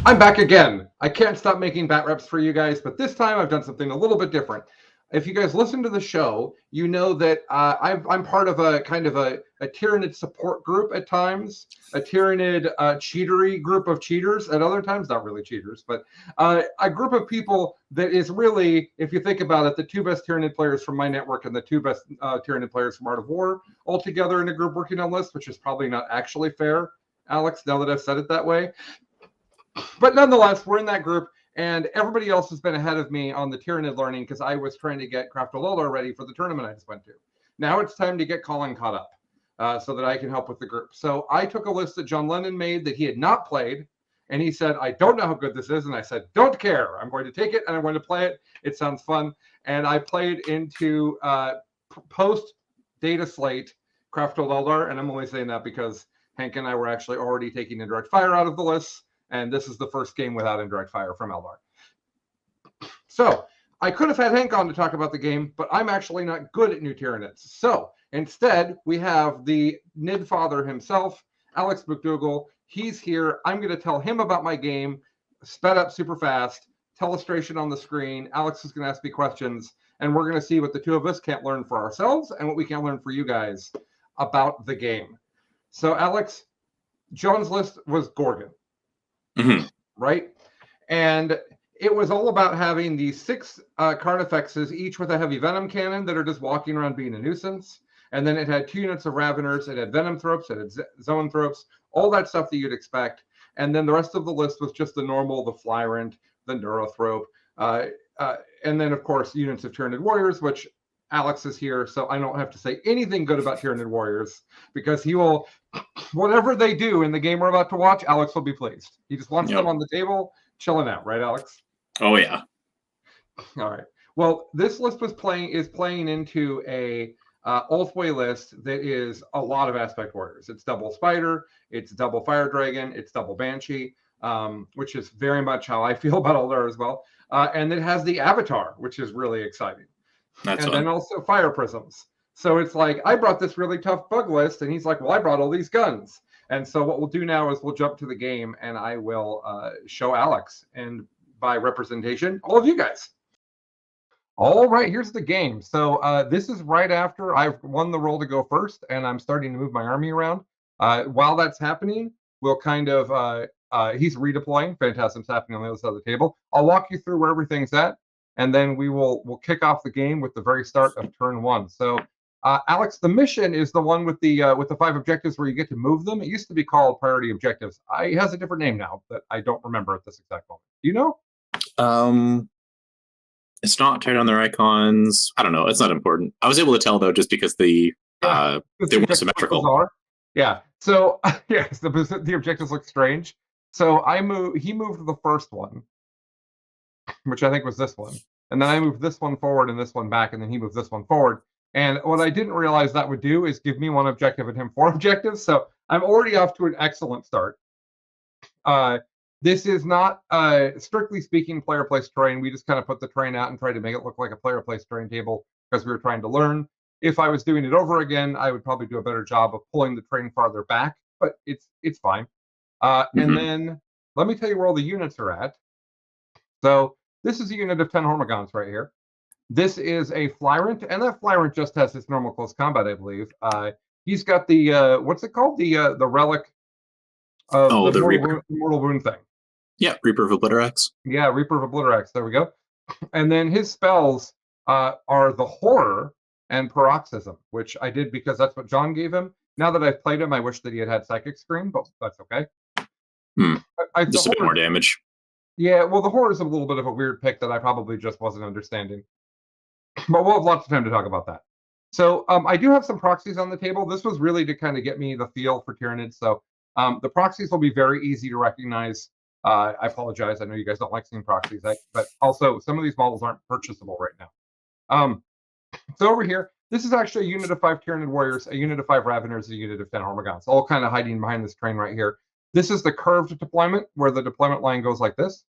I'm back again. I can't stop making bat reps for you guys, but this time I've done something a little bit different. If you guys listen to the show, you know that I'm part of a kind of a Tyranid support group at times, a Tyranid cheatery group of cheaters at other times, not really cheaters, but a group of people that is really, if you think about it, the two best Tyranid players from my network and the two best Tyranid players from Art of War all together in a group working on lists, which is probably not actually fair, Alex, now that I've said it that way. But nonetheless, we're in that group, and everybody else has been ahead of me on the Tyranid learning because I was trying to get Craftalola ready for the tournament I just went to. Now it's time to get Colin caught up so that I can help with the group. So I took a list that John Lennon made that he had not played, and he said, I don't know how good this is. And I said, don't care. I'm going to take it, and I'm going to play it. It sounds fun. And I played into post-data slate Craftalola, and I'm only saying that because Hank and I were actually already taking indirect fire out of the list. And this is the first game without indirect fire from Eldar. So I could have had Hank on to talk about the game, but I'm actually not good at new Tyranids. So instead, we have the Nid father himself, Alex MacDougall. He's here. I'm going to tell him about my game, sped up super fast, telestration on the screen. Alex is going to ask me questions, and we're going to see what the two of us can't learn for ourselves and what we can learn for you guys about the game. So Alex, John's list was Gorgon. Mm-hmm. Right? And it was all about having these 6 Carnifexes, each with a heavy venom cannon that are just walking around being a nuisance. And then it had 2 units of Raveners, it had Venomthropes, it had Zoanthropes, all that stuff that you'd expect. And then the rest of the list was just the normal, the Flyrant, the Neurothrope, and then, of course, units of Tyranid Warriors, which Alex is here, so I don't have to say anything good about Tyranid Warriors because he will, whatever they do in the game we're about to watch, Alex will be pleased. He just wants them on the table, chilling out, right, Alex? Oh yeah. All right. Well, this list is playing into a Ulthwe list that is a lot of aspect warriors. It's double spider, it's double fire dragon, it's double banshee, which is very much how I feel about Eldar as well. And it has the avatar, which is really exciting. That's and fun. then also fire prisms. So it's like, I brought this really tough bug list, and he's like, well, I brought all these guns. And so what we'll do now is we'll jump to the game, and I will show Alex, and by representation, all of you guys. All right, here's the game. So this is right after I've won the roll to go first, and I'm starting to move my army around. While that's happening, we'll kind of, he's redeploying. Phantasm's happening on the other side of the table. I'll walk you through where everything's at, and then we'll kick off the game with the very start of turn 1. So, Alex, the mission is the one with the 5 objectives where you get to move them. It used to be called priority objectives. It has a different name now that I don't remember at this exact moment. Do you know? It's not tied on their icons. I don't know. It's not important. I was able to tell though, just because they were symmetrical. Yeah. So yes, the objectives look strange. So he moved the first one, which I think was this one. And then I moved this one forward and this one back, and then he moved this one forward. And what I didn't realize that would do is give me 1 objective and him 4 objectives. So I'm already off to an excellent start. This is not, strictly speaking, player place terrain. We just kind of put the terrain out and tried to make it look like a player place terrain table because we were trying to learn. If I was doing it over again, I would probably do a better job of pulling the terrain farther back, but it's fine. And then let me tell you where all the units are at. So this is a unit of 10 Hormagaunts right here. This is a Flyrant, and that Flyrant just has his normal close combat, I believe. He's got the, what's it called? The relic of the mortal wound thing. Yeah, Reaper of Obliterax. Yeah, Reaper of Obliterax. There we go. And then his spells are the Horror and Paroxysm, which I did because that's what John gave him. Now that I've played him, I wish that he had Psychic Scream, but that's okay. Just a bit more damage. Yeah, well, the Horror is a little bit of a weird pick that I probably just wasn't understanding. But we'll have lots of time to talk about that. So I do have some proxies on the table. This was really to kind of get me the feel for Tyranids. So the proxies will be very easy to recognize. I apologize. I know you guys don't like seeing proxies, but also some of these models aren't purchasable right now. So over here, this is actually a unit of 5 Tyranid Warriors, a unit of 5 Raveners, a unit of 10 Hormagaunts, all kind of hiding behind this train right here. This is the curved deployment where the deployment line goes like this.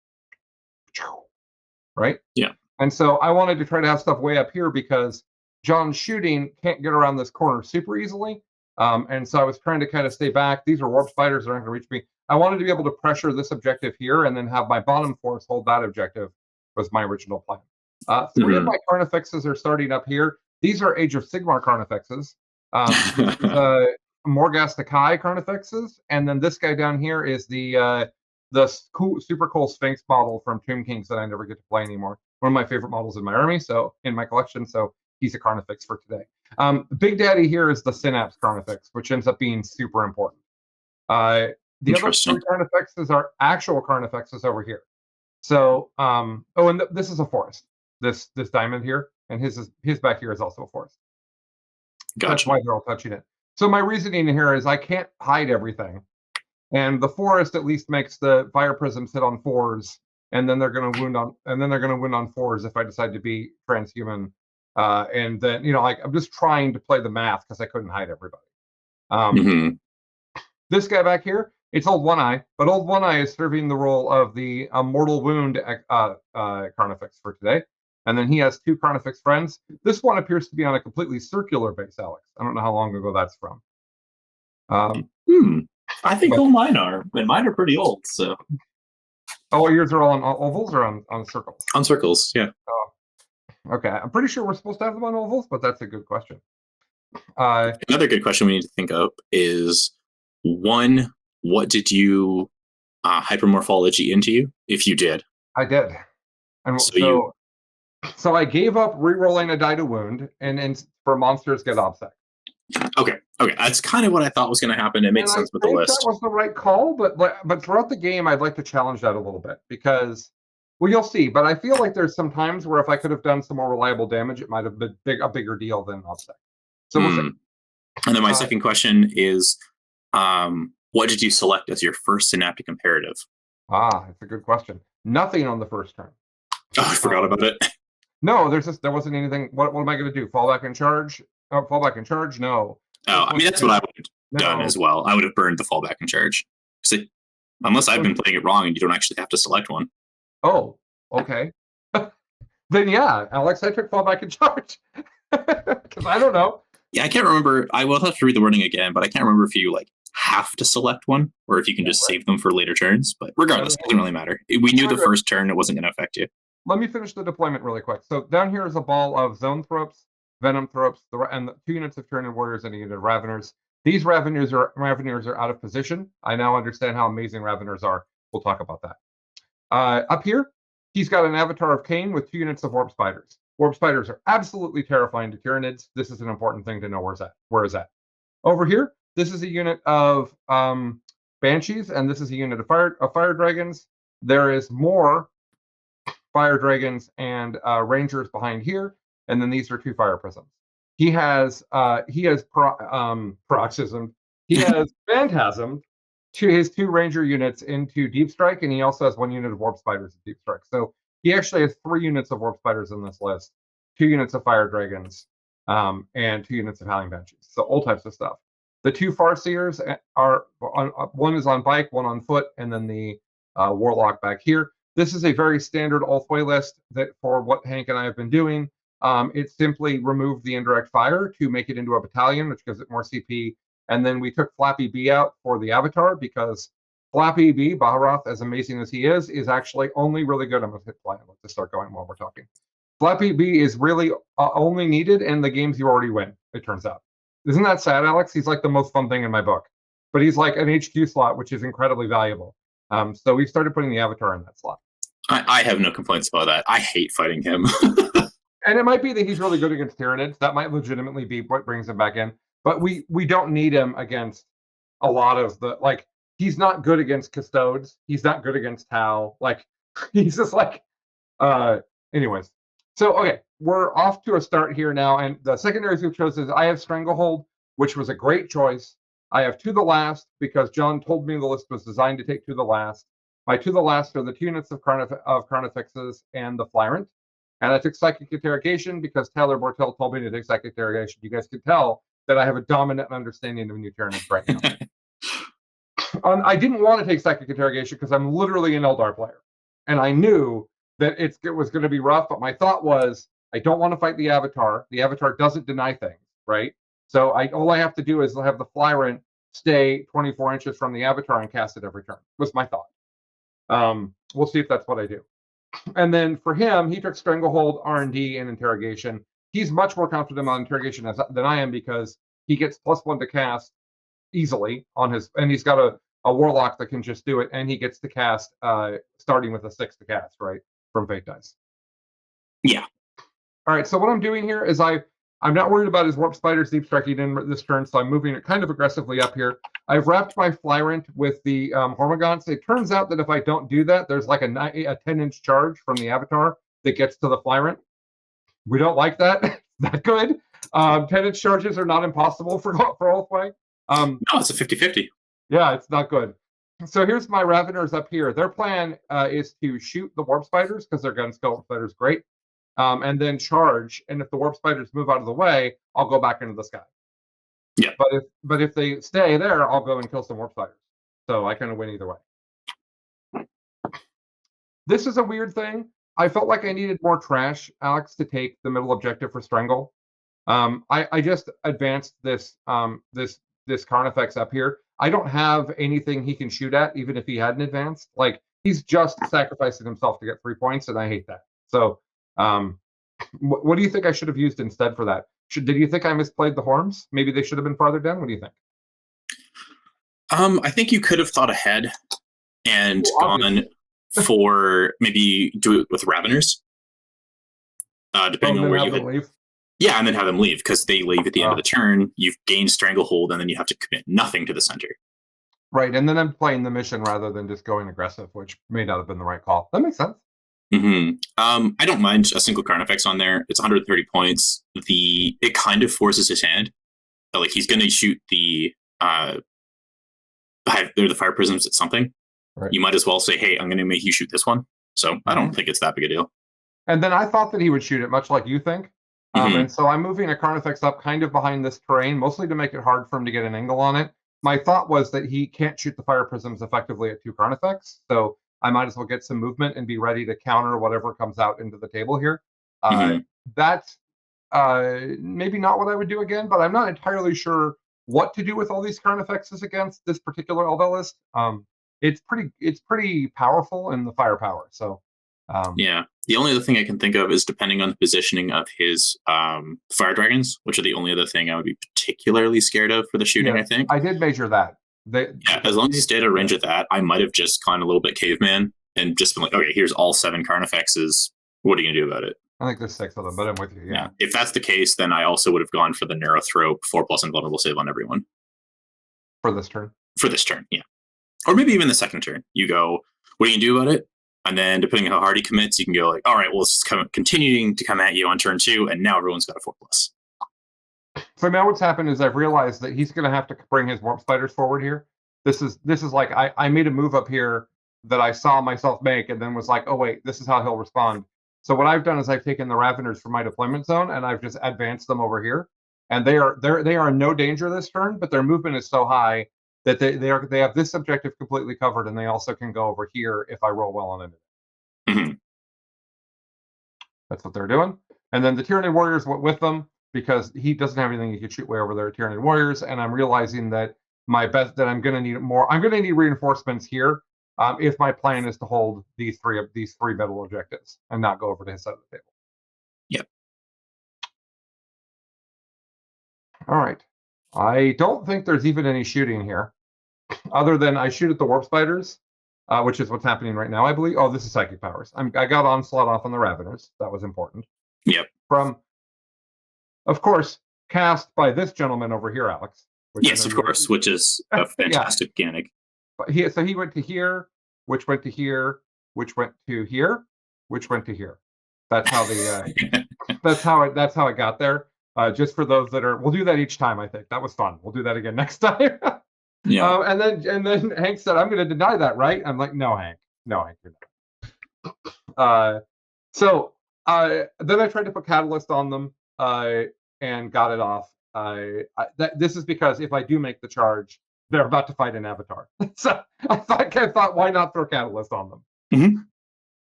Right? Yeah. And so I wanted to try to have stuff way up here because John's shooting can't get around this corner super easily. And so I was trying to kind of stay back. These are warp spiders that aren't going to reach me. I wanted to be able to pressure this objective here and then have my bottom force hold that objective was my original plan. 3 of my Carnifexes are starting up here. These are Age of Sigmar Carnifexes. Morghast Akai Carnifexes, and then this guy down here is the super cool Sphinx model from Tomb Kings that I never get to play anymore. One of my favorite models in my army, so in my collection, so he's a Carnifex for today. Big Daddy here is the Synapse Carnifex, which ends up being super important. The other 3 Carnifexes are actual Carnifexes over here. So, and this is a forest. This diamond here, and his back here is also a forest. Gotcha. That's why they're all touching it. So my reasoning here is I can't hide everything, and the forest at least makes the fire prisms hit on 4s, and then they're going to wound on 4s if I decide to be transhuman. And then like I'm just trying to play the math because I couldn't hide everybody. This guy back here, it's Old One Eye, but Old One Eye is serving the role of the mortal wound Carnifex for today. And then he has 2 Carnifex friends. This one appears to be on a completely circular base, Alex. I don't know how long ago that's from. I think all mine are, and mine are pretty old. So. Oh, yours are all on ovals or on circles? On circles, yeah. Oh, okay. I'm pretty sure we're supposed to have them on ovals, but that's a good question. Another good question we need to think of is, 1, what did you hypermorphology into you, if you did? I did. And so I gave up re-rolling a die to wound, and for monsters get obsec. Okay, that's kind of what I thought was going to happen. It makes sense with the list. That was the right call, but throughout the game, I'd like to challenge that a little bit because, well, you'll see. But I feel like there's some times where if I could have done some more reliable damage, it might have been a bigger deal than obsec. So we'll see. And then my second question is, what did you select as your first synaptic imperative? That's a good question. Nothing on the first turn. Oh, I forgot about it. No, there wasn't anything. What am I going to do? Fall back and charge? Fall back and charge? No. Oh, I mean, that's what I would have done as well. I would have burned the fall back and charge. Unless I've been playing it wrong and you don't actually have to select one. Oh, okay. Then yeah, Alex, I took fall back and charge. Because I don't know. Yeah, I can't remember. I will have to read the wording again, but I can't remember if you have to select one or if you can just save them for later turns. But regardless, it doesn't really matter. We knew the first turn it wasn't going to affect you. Let me finish the deployment really quick. So down here is a ball of Zoanthropes, Venomthropes, and 2 units of Tyranid warriors and a unit of Raveners. These Raveners are out of position. I now understand how amazing Raveners are. We'll talk about that. Up here, he's got an avatar of Cain with 2 units of Warp Spiders. Warp Spiders are absolutely terrifying to Tyranids. This is an important thing to know where is that. Over here, this is a unit of Banshees, and this is a unit of Fire Dragons. There is more Fire Dragons and Rangers behind here, and then these are 2 Fire Prisms. He has Paroxysm. He has Phantasm to his 2 Ranger units into Deep Strike, and he also has 1 unit of Warp Spiders in Deep Strike. So he actually has 3 units of Warp Spiders in this list, 2 units of Fire Dragons, and 2 units of Howling Banshees. So all types of stuff. The 2 Farseers are one is on bike, one on foot, and then the Warlock back here. This is a very standard Ulthwe list that for what Hank and I have been doing. It simply removed the indirect fire to make it into a battalion, which gives it more CP. And then we took Flappy B out for the Avatar because Flappy B, Baharoth, as amazing as he is actually only really good. I'm going to hit play. Let's just start going while we're talking. Flappy B is really only needed in the games you already win, it turns out. Isn't that sad, Alex? He's like the most fun thing in my book. But he's like an HQ slot, which is incredibly valuable. So we started putting the Avatar in that slot. I have no complaints about that. I hate fighting him. And it might be that he's really good against Tyranids. That might legitimately be what brings him back in. But we don't need him against a lot of the, he's not good against Custodes. He's not good against Tau. He's just anyways. So, okay, we're off to a start here now. And the secondaries we've chosen is I have Stranglehold, which was a great choice. I have To the Last because John told me the list was designed to take To the Last. My To the Last are the 2 units of Carnifexes and the Flyrant. And I took Psychic Interrogation because Taylor Bortel told me to take Psychic Interrogation. You guys can tell that I have a dominant understanding of new Tyranids right now. I didn't want to take Psychic Interrogation because I'm literally an Eldar player. And I knew that it was going to be rough, but my thought was, I don't want to fight the Avatar. The Avatar doesn't deny things, right? So all I have to do is have the Flyrant stay 24 inches from the avatar and cast it every turn. Was my thought. We'll see if that's what I do. And then for him, he took Stranglehold, R&D, and Interrogation. He's much more confident on Interrogation than I am because he gets +1 to cast easily on his, and he's got a Warlock that can just do it, and he gets to cast starting with a 6 to cast, right, from Fate Dice. Yeah. All right, so what I'm doing here is I'm not worried about his Warp Spiders Deep Striking in this turn, so I'm moving it kind of aggressively up here. I've wrapped my Flyrant with the Hormagaunts. It turns out that if I don't do that, there's like a 10-inch charge from the Avatar that gets to the Flyrant. We don't like that. Not good. 10-inch charges are not impossible for Ulthwe. No, it's a 50-50. Yeah, it's not good. So here's my Raveners up here. Their plan is to shoot the Warp Spiders because their gun skill Spiders great, and then charge. And if the Warp Spiders move out of the way, I'll go back into the sky. Yeah. But if they stay there, I'll go and kill some Warp Spiders. So I kind of win either way. This is a weird thing. I felt like I needed more trash, Alex, to take the middle objective for Strangle. I just advanced this Carnifex up here. I don't have anything he can shoot at, even if he hadn't advanced. Like, he's just sacrificing himself to get 3 points, and I hate that. So, what do you think I should have used instead for that? Did you think I misplayed the Horms? Maybe they should have been farther down? What do you think? I think you could have thought ahead and gone for maybe do it with Raveners. Depending on where you leave. Yeah, and then have them leave, because they leave at the end of the turn. You've gained Stranglehold, and then you have to commit nothing to the center. Right, and then I'm playing the mission rather than just going aggressive, which may not have been the right call. That makes sense. Mm-hmm. I don't mind a single Carnifex on there. It's 130 points. It kind of forces his hand. Like, he's going to shoot the fire prisms at something. Right. You might as well say, hey, I'm going to make you shoot this one. So I don't think it's that big a deal. And then I thought that he would shoot it, much like you think. And so I'm moving a Carnifex up kind of behind this terrain, mostly to make it hard for him to get an angle on it. My thought was that he can't shoot the fire prisms effectively at 2 Carnifex, so I might as well get some movement and be ready to counter whatever comes out into the table here. That's maybe not what I would do again, but I'm not entirely sure what to do with all these Carnifexes against this particular Elvelist. It's pretty powerful in the firepower, so... yeah, the only other thing I can think of is depending on the positioning of his fire dragons, which are the only other thing I would be particularly scared of for the shooting. I think I did measure that. As long as he stayed at a range of that, I might have just gone a little bit caveman and just been like, okay, here's all 7 Carnifexes. What are you gonna do about it? I think there's 6 of them, but I'm with you. Yeah. If that's the case, then I also would have gone for the Neurothrope 4+ invulnerable save on everyone for this turn. For this turn, yeah, or maybe even the second turn. You go, what are you gonna do about it? And then, depending on how hard he commits, you can go like, all right, well, it's continuing to come at you on turn 2, and now everyone's got a 4+. So now what's happened is I've realized that he's going to have to bring his Warp Spiders forward here. This is like I made a move up here that I saw myself make, and then was like, oh wait, this is how he'll respond. So what I've done is I've taken the Raveners from my deployment zone, and I've just advanced them over here, and they are in no danger this turn, but their movement is so high that they have this objective completely covered, and they also can go over here if I roll well on it. That's what they're doing. And then the Tyranid Warriors went with them because he doesn't have anything he could shoot way over there. Tyranid Warriors, and I'm realizing that I'm going to need more. I'm going to need reinforcements here if my plan is to hold these three middle objectives and not go over to his side of the table. Yep. All right. I don't think there's even any shooting here, other than I shoot at the Warp Spiders, which is what's happening right now, I believe. Oh, this is Psychic Powers. I got Onslaught off on the Raveners. That was important. Yep. From, of course, cast by this gentleman over here, Alex. Yes, of course, which is a fantastic mechanic. But so he went to here, which went to here, which went to here, which went to here. That's how the that's how it got there. Just for those that are, we'll do that each time. I think that was fun. We'll do that again next time. Yeah. And then Hank said, "I'm going to deny that, right?" I'm like, "No, Hank, you're not." So then I tried to put Catalyst on them and got it off. This is because if I do make the charge, they're about to fight an Avatar. So I thought, why not throw Catalyst on them?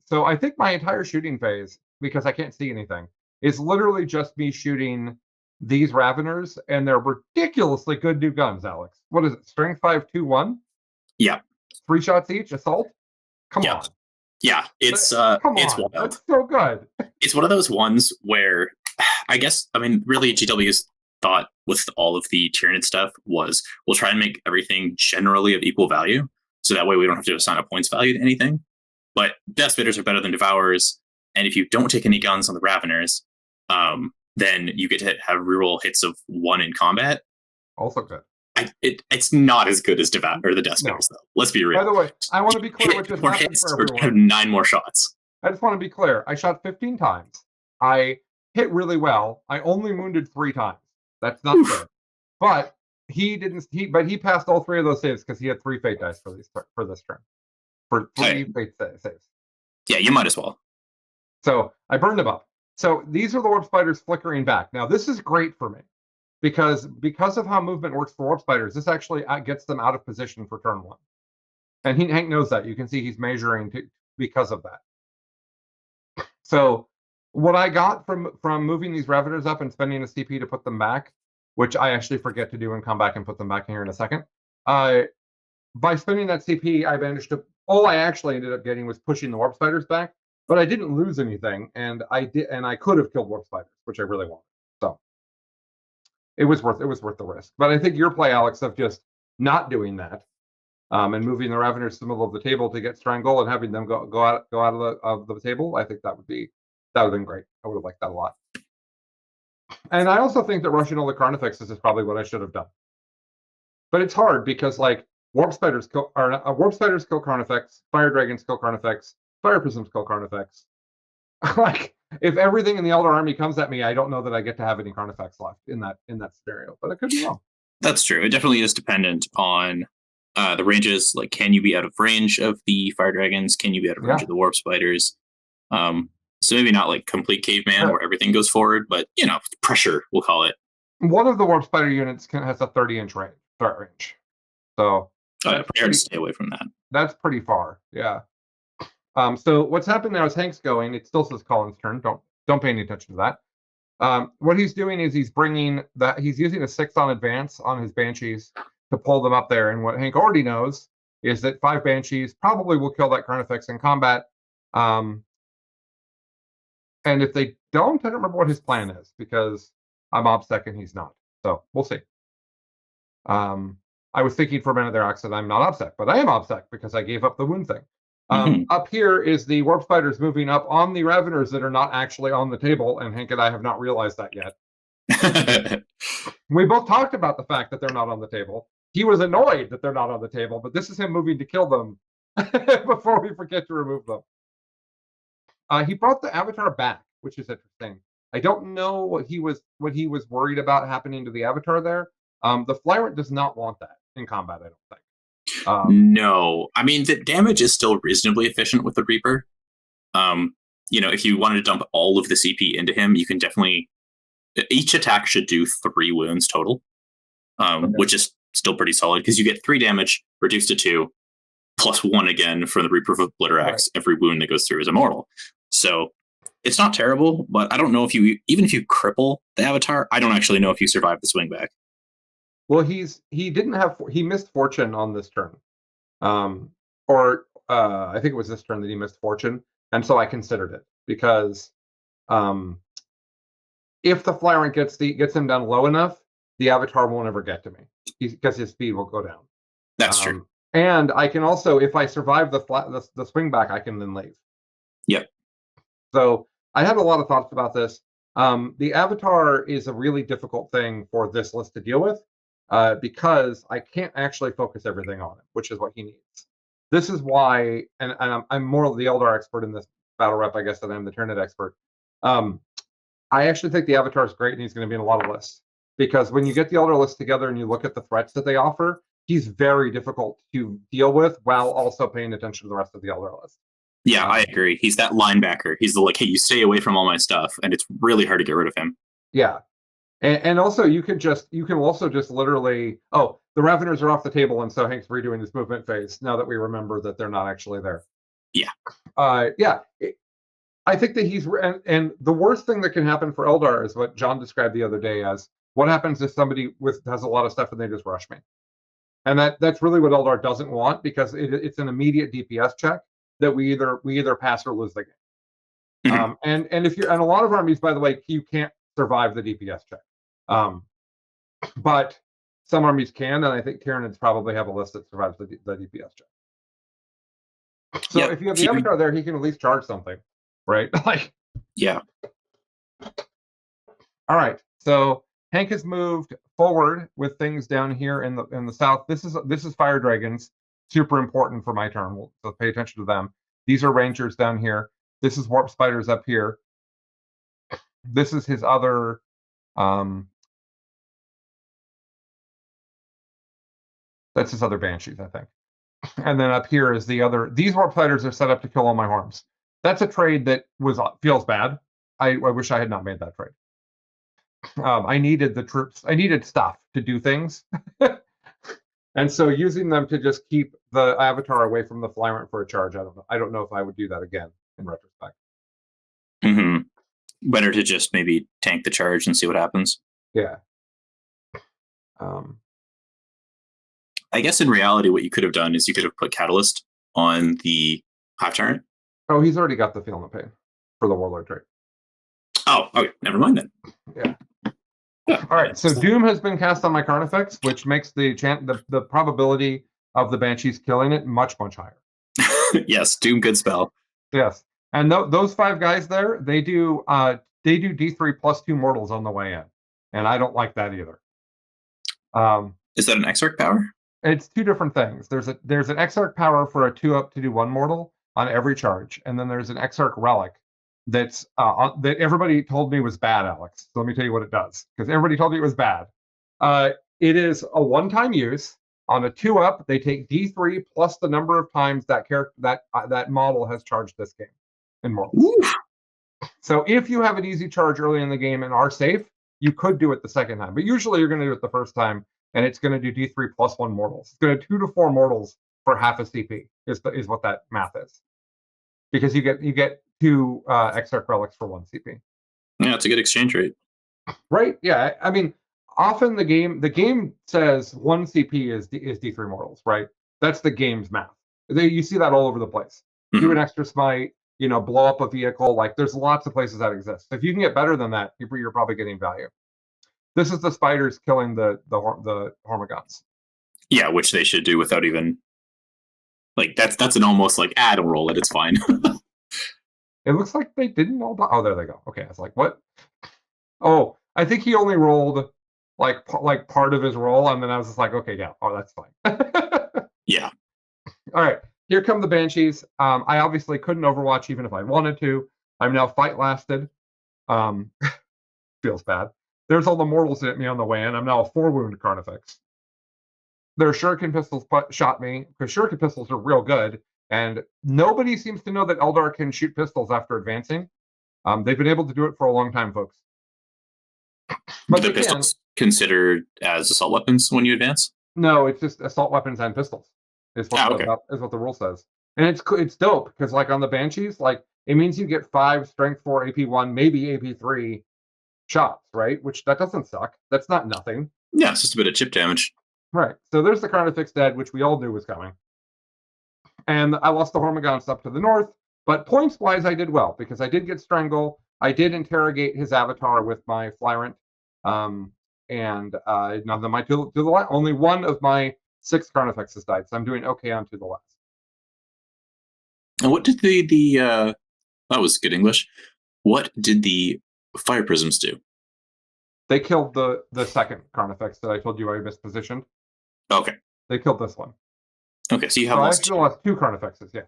So I think my entire shooting phase, because I can't see anything, is literally just me shooting these Raveners, and they're ridiculously good new guns, Alex. What is it? Strength 5, 2, 1? Yeah. 3 shots each, assault? Come Yep. on. Yeah, it's Come it's on. wild. That's so good. It's one of those ones where I guess, I mean, really GW's thought with all of the Tyranid stuff was we'll try and make everything generally of equal value. So that way we don't have to assign a points value to anything. But Deathspitters are better than Devourers. And if you don't take any guns on the Raveners, then you get to have reroll hits of 1 in combat. Also good. It's not as good as the Deathspitters, though. Let's be real. By the way, I want to be clear what just more happened hits for or everyone. have 9 more shots. I just want to be clear. I shot 15 times. I hit really well. I only wounded 3 times. That's not good. But he didn't. He passed all 3 of those saves because he had 3 fate dice for this turn. For 3 fate saves. Yeah, you might as well. So I burned him up. So these are the warp spiders flickering back. Now this is great for me because of how movement works for warp spiders. This actually gets them out of position for turn 1, and Hank knows that. You can see he's measuring because of that. So what I got from moving these Raveners up and spending a CP to put them back, which I actually forget to do and come back and put them back here in a second. By spending that CP, I managed to. All I actually ended up getting was pushing the warp spiders back. But I didn't lose anything, and I could have killed warp spiders, which I really wanted. So it was worth the risk. But I think your play, Alex, of just not doing that, and moving the Raveners to the middle of the table to get strangle and having them go out of the table, I think that would have been great. I would have liked that a lot. And I also think that rushing all the Carnifexes is probably what I should have done. But it's hard because like warp spiders kill Carnifex, fire dragons kill Carnifex. Fire prisms kill Carnifex. Like, if everything in the Elder Army comes at me, I don't know that I get to have any Carnifex left in that scenario. But I could be wrong. That's true. It definitely is dependent on the ranges. Like, can you be out of range of the fire dragons? Can you be out of range of the warp spiders? So maybe not like complete caveman where everything goes forward, but pressure, we'll call it. One of the warp spider units has a 30-inch threat range. So pretty hard to stay away from that. That's pretty far. Yeah. So what's happened now is Hank's going. It still says Colin's turn. Don't pay any attention to that. What he's doing is he's using a 6 on advance on his Banshees to pull them up there. And what Hank already knows is that 5 Banshees probably will kill that Carnifex in combat. And if they don't, I don't remember what his plan is because I'm OBSEC and he's not. So we'll see. I was thinking for a minute there, Alex, that I'm not OBSEC, but I am OBSEC because I gave up the wound thing. Up here is the warp spiders moving up on the Raveners that are not actually on the table, and Hank and I have not realized that yet. We both talked about the fact that they're not on the table. He was annoyed that they're not on the table, but this is him moving to kill them before we forget to remove them. He brought the Avatar back, which is interesting. I don't know what he was worried about happening to the Avatar there. The Flyrant does not want that in combat, I don't think. No, I mean the damage is still reasonably efficient with the Reaper. If you wanted to dump all of the CP into him, you can definitely. Each attack should do 3 wounds total, which is still pretty solid because you get 3 damage reduced to 2, plus 1 again from the Reaper of Obliterax. Right. Every wound that goes through is immortal, so it's not terrible. But I don't know if you cripple the Avatar, I don't actually know if you survive the swing back. Well, he missed Fortune on this turn, I think it was this turn that he missed Fortune, and so I considered it because if the Flyrant gets him down low enough, the Avatar won't ever get to me because his speed will go down. That's true. And I can also, if I survive the swing back, I can then leave. Yep. So I had a lot of thoughts about this. The Avatar is a really difficult thing for this list to deal with. Because I can't actually focus everything on him, which is what he needs. This is why, and I'm more of the Eldar expert in this battle rep, I guess, than I'm the Tyranid expert. I actually think the Avatar is great, and he's going to be in a lot of lists. Because when you get the Eldar list together and you look at the threats that they offer, he's very difficult to deal with while also paying attention to the rest of the Eldar list. Yeah, I agree. He's that linebacker. He's hey, you stay away from all my stuff, and it's really hard to get rid of him. Yeah. And also you can also just literally, the Raveners are off the table, and so Hank's redoing this movement phase now that we remember that they're not actually there. Yeah. I think that and the worst thing that can happen for Eldar is what John described the other day as what happens if somebody has a lot of stuff and they just rush me. And that's really what Eldar doesn't want, because it's an immediate DPS check that we either pass or lose the game. And if you're, and a lot of armies, by the way, you can't survive the DPS check. But some armies can, and I think Tyranids probably have a list that survives the DPS check. So if you have the Avatar there, he can at least charge something, right? Like, yeah. All right. So Hank has moved forward with things down here in the south. This is Fire Dragons, super important for my turn. So pay attention to them. These are Rangers down here. This is Warp Spiders up here. This is his other. That's his other Banshees, I think. And then up here is the other. These Warp Spiders are set up to kill all my Horms. That's a trade that feels bad. I wish I had not made that trade. I needed the troops. I needed stuff to do things. And so using them to just keep the Avatar away from the Flyrant for a charge, I don't know if I would do that again in retrospect. Better to just maybe tank the charge and see what happens. Yeah. I guess in reality, what you could have done is you could have put Catalyst on the Hive Tyrant. Oh, he's already got the Feel No Pain for the Warlord trait. Oh, okay. Never mind then. Yeah. All right. So Doom has been cast on my Carnifex, which makes the probability of the Banshees killing it much, much higher. Yes, Doom, good spell. Yes. And those 5 guys there, they do D3 plus 2 mortals on the way in. And I don't like that either. Is that an Exarch power? It's 2 different things. There's an Exarch power for a 2-up to do 1 mortal on every charge, and then there's an Exarch relic that everybody told me was bad, Alex. So let me tell you what it does, because everybody told me it was bad. It is a one-time use. On a 2-up, they take D3 plus the number of times that that model has charged this game in mortals. Ooh. So if you have an easy charge early in the game and are safe, you could do it the second time. But usually you're going to do it the first time, and it's going to do D3 plus 1 mortals. It's going to 2 to 4 mortals for half a CP is what that math is. Because you get 2 Exarch relics for 1 CP. Yeah, it's a good exchange rate. Right? Yeah. I mean, often the game says 1 CP is D3 mortals, right? That's the game's math. You see that all over the place. Do an extra smite, blow up a vehicle. Like, there's lots of places that exist. If you can get better than that, you're probably getting value. This is the spiders killing the Hormagaunts. Yeah, which they should do without even, like, that's an almost like add and roll it. It's fine. It looks like they didn't all die. Oh, there they go. Okay, I was like, what? Oh, I think he only rolled like part of his roll, and then I was just like, okay, yeah, oh, that's fine. Yeah. All right, here come the Banshees. I obviously couldn't Overwatch even if I wanted to. I'm now fight lasted. Feels bad. There's all the mortals that hit me on the way in. I'm now a 4-wound Carnifex. Their shuriken pistols shot me, because shuriken pistols are real good, and nobody seems to know that Eldar can shoot pistols after advancing. They've been able to do it for a long time, folks. But the pistols considered as assault weapons when you advance? No, it's just assault weapons and pistols. Is what the rule says. And it's dope, because like on the Banshees, like it means you get 5 strength 4 AP1, maybe AP3 shots, right? Which that doesn't suck. That's not nothing. Yeah, it's just a bit of chip damage. Right. So there's the Carnifex dead, which we all knew was coming. And I lost the Hormagaunts up to the north, but points-wise, I did well, because I did get Strangle. I did interrogate his avatar with my Flyrant. And none of them only one of my 6 Carnifexes died, so I'm doing okay on to the last. And what did that was good English. What did the Fire Prisms do? They killed the second Carnifex that I told you I mispositioned. Okay. They killed this one. Okay, so you have lost 2 Carnifexes, yeah.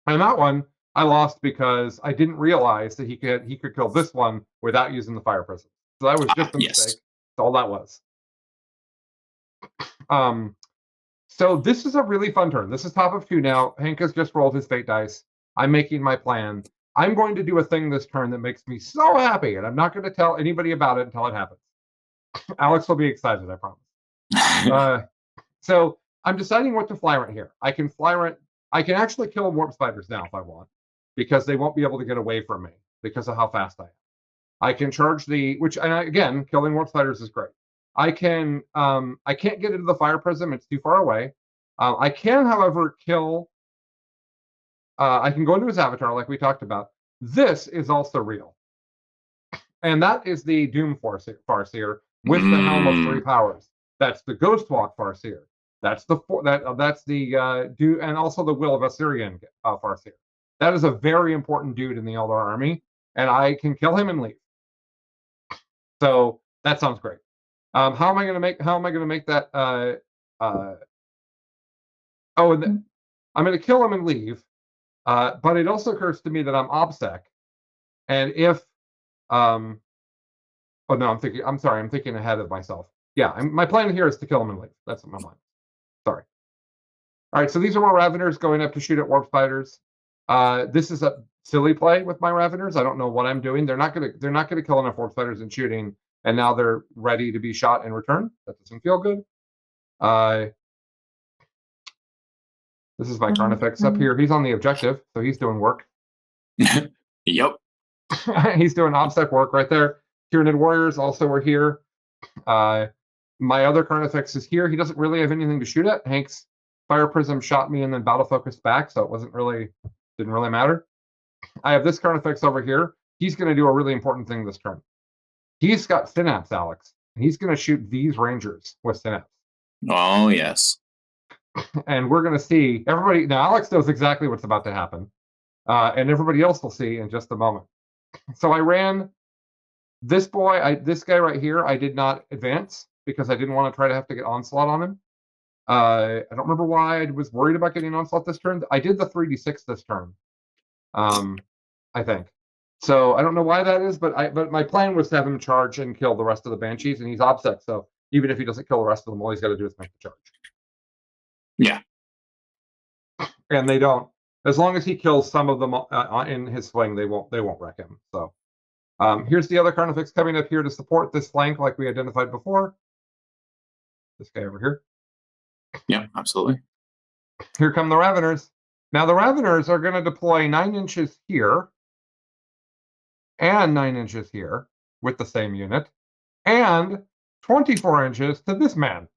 And that one I lost because I didn't realize that he could kill this one without using the Fire Prism. So that was just a mistake. That's all that was. So this is a really fun turn. This is top of 2 now. Hank has just rolled his fate dice. I'm making my plan. I'm going to do a thing this turn that makes me so happy, and I'm not going to tell anybody about it until it happens. Alex will be excited, I promise. So I'm deciding what to Flyrant here. I can actually kill Warp Spiders now if I want. because they won't be able to get away from me because of how fast I am. I can charge again, killing warp spiders is great. I can't get into the fire prism; it's too far away. I can, however, kill. I can go into his avatar, like we talked about. This is also real, and that is the Doom Farseer with the Helm of 3 powers. That's the Ghostwalk Farseer. That's the and also the Will of Asuryani Farseer. That is a very important dude in the Eldar army, and I can kill him and leave. So that sounds great. How am I going to make that? I'm going to kill him and leave. But it also occurs to me that I'm OBSEC, and if I'm thinking ahead of myself. Yeah, my plan here is to kill him and leave. That's my mind. Sorry. All right, so these are more Raveners going up to shoot at warp spiders. This is a silly play with my Raveners. I don't know what I'm doing. They're not gonna kill enough warp spiders in shooting, and now they're ready to be shot in return. That doesn't feel good. This is my Carnifex up here. He's on the objective, so he's doing work. Yep. He's doing OBSEC work right there. Tyranid warriors also are here. My other Carnifex is here. He doesn't really have anything to shoot at. Hank's fire prism shot me and then battle focused back, so it didn't really matter. I have this Carnifex over here. He's going to do a really important thing this turn. He's got synapse, Alex. He's going to shoot these rangers with synapse. Oh yes. And we're going to see everybody. Now Alex knows exactly what's about to happen, and everybody else will see in just a moment. So I ran this guy right here. I did not advance because I didn't want to try to have to get Onslaught on him. I don't remember why I was worried about getting Onslaught this turn. I did the 3d6 this turn, I think. So I don't know why that is, but my plan was to have him charge and kill the rest of the Banshees, and he's OBSEC, so even if he doesn't kill the rest of them, all he's got to do is make the charge. Yeah. And they don't. As long as he kills some of them in his swing, they won't wreck him. So here's the other Carnifex coming up here to support this flank like we identified before. This guy over here. Yeah, absolutely. Here come the Raveners. Now the Raveners are going to deploy 9 inches here and 9 inches here with the same unit and 24 inches to this man.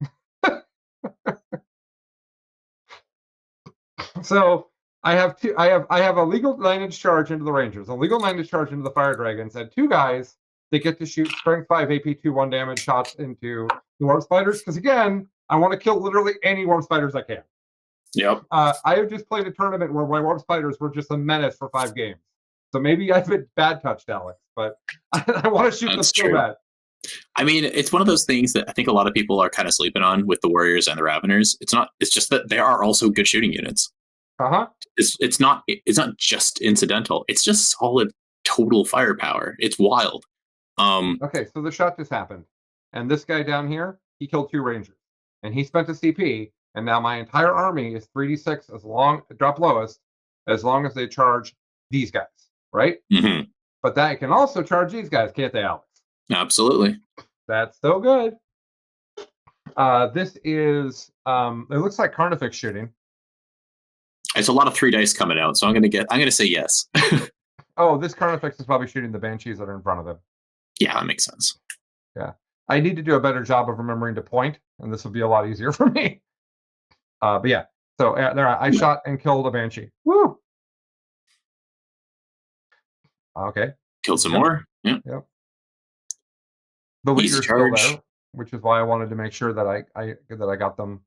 So I have a legal 9-inch charge into the Rangers, a legal 9-inch charge into the Fire Dragons, and 2 guys that get to shoot Strength 5 AP 2 1 damage shots into the Warp Spiders, because again, I want to kill literally any Warp Spiders I can. Yep. I have just played a tournament where my Warp Spiders were just a menace for 5 games. So maybe I've been bad touched, Alex, but I want to shoot them so bad. I mean, it's one of those things that I think a lot of people are kind of sleeping on with the Warriors and the Raveners. It's just that they are also good shooting units. Uh-huh. It's not just incidental. It's just solid total firepower. It's wild. Okay, so the shot just happened. And this guy down here, he killed 2 Rangers. And he spent a CP, and now my entire army is 3d6 drop lowest, as long as they charge these guys, right? Mm-hmm. But that can also charge these guys, can't they, Alex? Absolutely. That's so good. This is it looks like Carnifex shooting. It's a lot of 3 dice coming out, so I'm gonna say yes. Oh, this Carnifex is probably shooting the Banshees that are in front of him. Yeah, that makes sense. Yeah. I need to do a better job of remembering to point, and this will be a lot easier for me. But yeah, so there I shot and killed a Banshee. Woo! Okay. Killed some more. Yeah. Yep. The leader's still there, which is why I wanted to make sure that I got them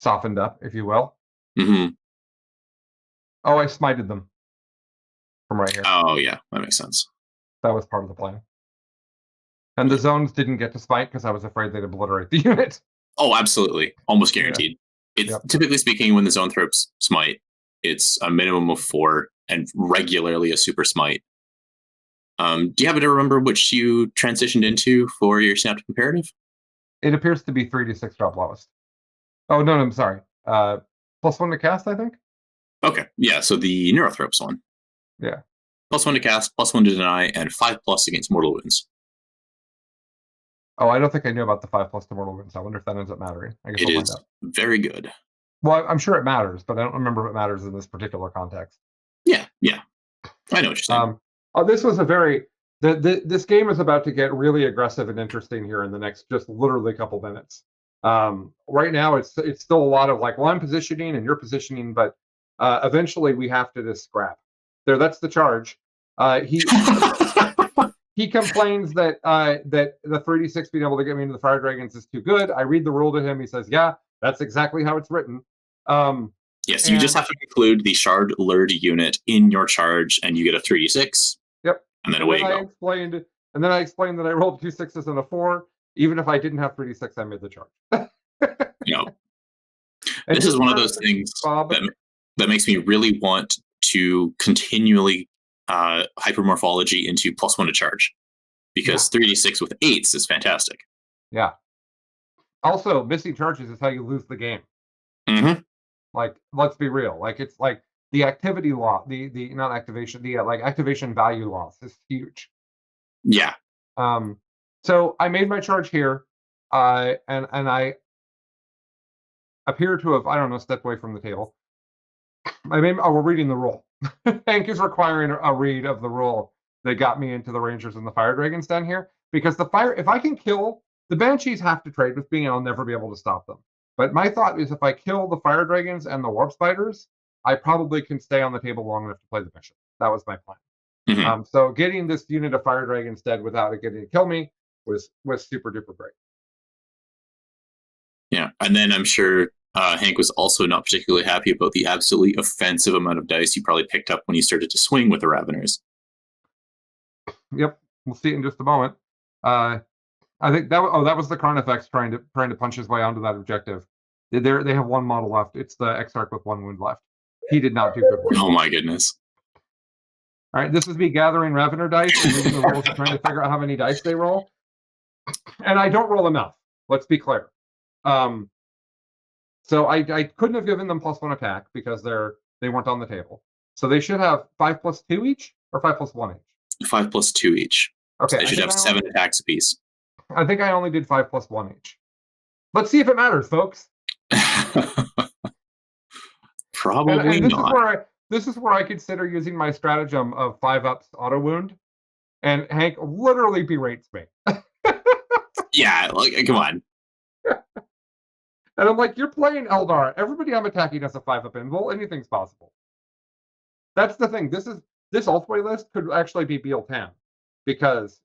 softened up, if you will. Mm-hmm. Oh, I smited them from right here. Oh yeah, that makes sense. That was part of the plan. And the zones didn't get to smite because I was afraid they'd obliterate the unit. Oh, absolutely. Almost guaranteed. Yeah. It's typically speaking, when the Zoanthropes smite, it's a minimum of 4 and regularly a super smite. Do you happen to remember which you transitioned into for your Synapse Comparative? It appears to be 3d6 drop lowest. Oh, no, I'm sorry. +1 to cast, I think? Okay, yeah, so the Neurothropes one. Yeah. +1 to cast, +1 to deny, and 5+ against mortal wounds. Oh, I don't think I knew about the 5+ to mortal wounds. I wonder if that ends up mattering. I guess it is very good. Well, I'm sure it matters, but I don't remember if it matters in this particular context. Yeah. I know what you're saying. This was a very this game is about to get really aggressive and interesting here in the next just literally couple minutes. Right now it's still a lot of like, well, I'm positioning and you're positioning, but eventually we have to just scrap. There, that's the charge. He complains that that the 3d6 being able to get me into the fire dragons is too good. I read the rule to him. He says, "Yeah, that's exactly how it's written." Yes, you just have to include the shard lured unit in your charge, and you get a 3d6. Yep. And then away you go. And then I explained that I rolled 2 6s and a 4. Even if I didn't have 3d6, I made the charge. This is one of those things that makes me really want to continually hypermorphology into +1 to charge, because 3d6 with 8s is fantastic. Yeah. Also, missing charges is how you lose the game. Mm-hmm. Like, let's be real. Like, it's like the activity loss, the not activation, the like activation value loss is huge. Yeah. So I made my charge here, and I appear to have, I don't know, stepped away from the table. We're reading the rule. Hank is requiring a read of the rule that got me into the Rangers and the Fire Dragons down here, because if I can kill the Banshees, have to trade with me, and I'll never be able to stop them. But my thought is, if I kill the Fire Dragons and the Warp Spiders, I probably can stay on the table long enough to play the mission. That was my plan. Mm-hmm. So getting this unit of Fire Dragons dead without it getting to kill me was super duper great. Yeah, and then I'm sure Hank was also not particularly happy about the absolutely offensive amount of dice you probably picked up when you started to swing with the Raveners. Yep, we'll see it in just a moment. I think that was the Carnifex trying to punch his way onto that objective. They have 1 model left. It's the Exarch with 1 wound left. He did not do good work. Oh my goodness. All right, this is me gathering Ravener dice and reading the rules and trying to figure out how many dice they roll. And I don't roll enough. Let's be clear. So I couldn't have given them +1 attack because they weren't on the table. So they should have 5 + 2 each, or 5 + 1 each. 5 + 2 each. Okay, so they should have 7 attacks apiece. I think I only did 5 + 1 each. Let's see if it matters, folks. Probably not. This is where I consider using my stratagem of 5-ups auto wound, and Hank literally berates me. Yeah, like, come on. And I'm like, you're playing Eldar. Everybody I'm attacking has a 5-up invul. Anything's possible. That's the thing. This Ulthwe list could actually be BL10, because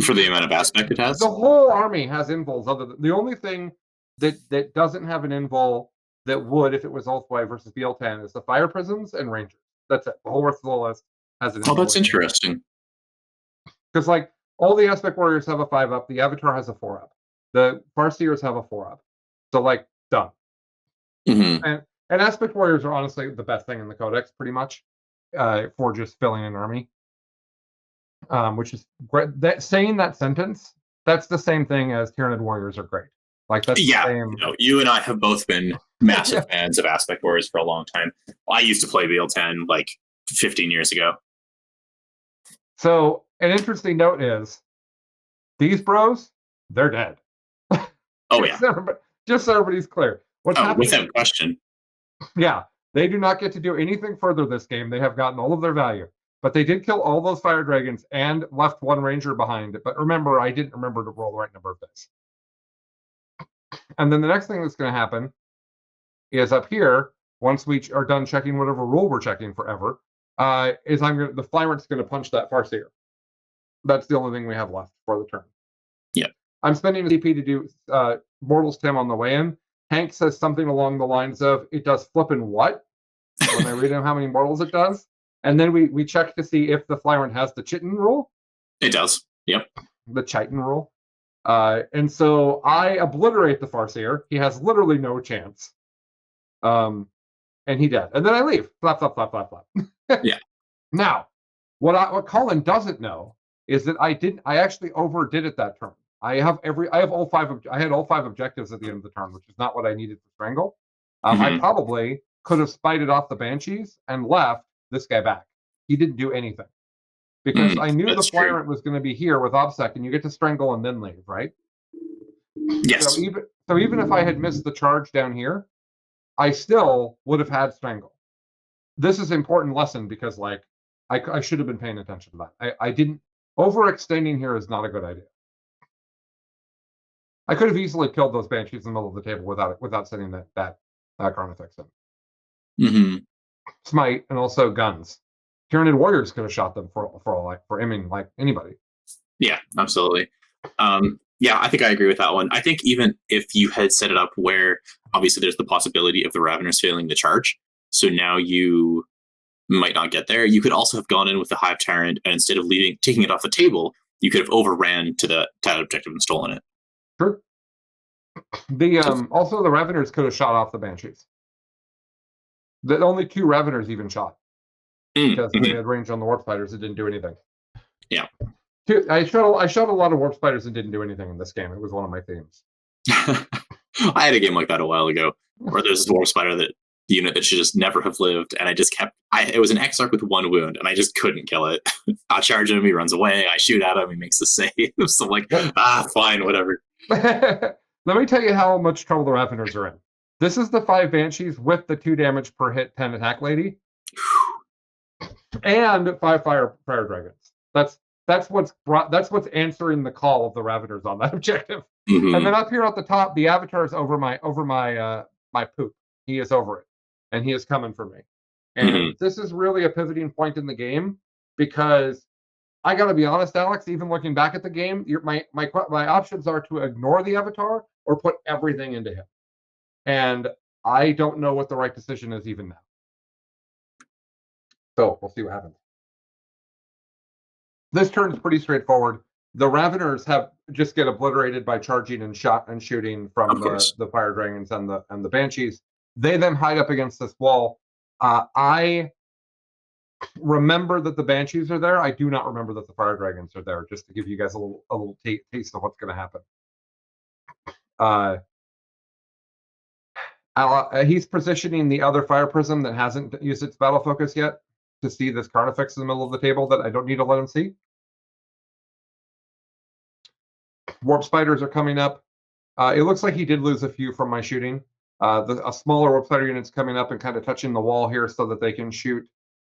for the amount of aspect it has, the whole army has invuls. Other than the only thing that doesn't have an invul that would, if it was Ulthwe versus BL10, is the Fire Prisms and Rangers. That's it. The whole rest of the list has an invul. Oh, that's interesting. Because like all the Aspect Warriors have a 5-up, the Avatar has a 4-up, the Farseers have a 4-up. So like done. Mm-hmm. And Aspect Warriors are honestly the best thing in the Codex, pretty much, for just filling an army. Which is great. Saying that sentence, that's the same thing as Tyranid Warriors are great. Like that's the same. You and I have both been massive fans of Aspect Warriors for a long time. I used to play BL10 like 15 years ago. So an interesting note is these bros, they're dead. Oh yeah. Just so everybody's clear. What's happening? Without question. Yeah, they do not get to do anything further this game. They have gotten all of their value. But they did kill all those Fire Dragons and left 1 Ranger behind. But remember, I didn't remember to roll the right number of dice. And then the next thing that's going to happen is up here, once we are done checking whatever rule we're checking forever, is the Flyrant's going to punch that Farseer. That's the only thing we have left for the turn. Yeah. I'm spending the CP to do Mortal's Tim on the way in. Hank says something along the lines of, it does flippin' what? When I read him how many mortals it does. And then we check to see if the Flyrant has the Chitin rule. It does. Yep. The Chitin rule. And so I obliterate the Farseer. He has literally no chance. And he dead. And then I leave. Flap, flap, flap, flap, flap. Yeah. Now, what Colin doesn't know is that I actually overdid it that turn. I had all 5 objectives at the end of the turn, which is not what I needed to strangle. I probably could have spited off the Banshees and left this guy back. He didn't do anything because I knew the Flyrant was going to be here with OBSEC, and you get to strangle and then leave, right? Yes. So even if I had missed the charge down here, I still would have had strangle. This is an important lesson because, like, I should have been paying attention to that. I didn't. Overextending here is not a good idea. I could have easily killed those Banshees in the middle of the table without sending that Carnifex in. Mm-hmm. Smite and also guns. Tyranid warriors could have shot them for aiming like anybody. Yeah, absolutely. Yeah, I think I agree with that one. I think even if you had set it up where obviously there's the possibility of the Raveners failing the charge, so now you might not get there, you could also have gone in with the Hive Tyrant, and instead of taking it off the table, you could have overran to that objective and stolen it. True. Also the Raveners could have shot off the Banshees. The only 2 Raveners even shot. Because they had range on the Warp Spiders, it didn't do anything. Yeah. I shot a lot of Warp Spiders and didn't do anything in this game. It was one of my themes. I had a game like that a while ago, where there's this Warp Spider unit that should just never have lived, and I just kept. It was an Exarch with 1 wound, and I just couldn't kill it. I charge him, he runs away. I shoot at him, he makes the save. So I'm like, fine, whatever. Let me tell you how much trouble the Raveners are in. This is the 5 Banshees with the 2 damage per hit, 10 attack lady, and 5 fire dragons. That's what's answering the call of the Raveners on that objective. Mm-hmm. And then up here at the top, the Avatar is over my poop. He is over it, and he is coming for me. And this is really a pivoting point in the game, because I got to be honest, Alex. Even looking back at the game, my options are to ignore the Avatar or put everything into him, and I don't know what the right decision is even now. So we'll see what happens. This turn is pretty straightforward. The Raveners just get obliterated by charging and shooting from the Fire Dragons and the Banshees. They then hide up against this wall. I remember that the Banshees are there. I do not remember that the Fire Dragons are there, just to give you guys a little taste of what's going to happen. He's positioning the other Fire Prism that hasn't used its battle focus yet to see this Carnifex in the middle of the table that I don't need to let him see. Warp Spiders are coming up. It looks like he did lose a few from my shooting. A smaller Warp Spider unit's coming up and kind of touching the wall here so that they can shoot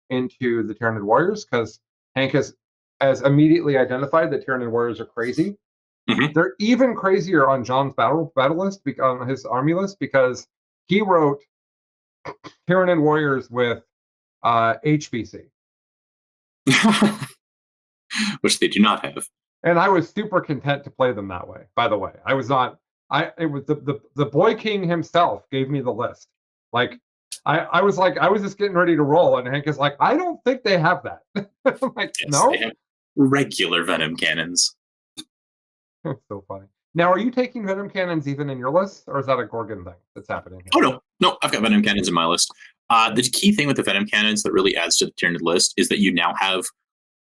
into the Tyranid warriors, because Hank has immediately identified that Tyranid warriors are crazy. Mm-hmm. They're even crazier on John's battle list, on his army list, because he wrote Tyranid warriors with HBC. Which they do not have. And I was super content to play them that way, by the way. I was not. It was the Boy King himself gave me the list. Like, I was just getting ready to roll, and Hank is like, I don't think they have that. I'm like, yes, no? They have regular venom cannons. That's so funny. Now, are you taking venom cannons even in your list, or is that a Gorgon thing that's happening here? Oh, no, I've got venom cannons in my list. The key thing with the venom cannons that really adds to the Tyranid list is that you now have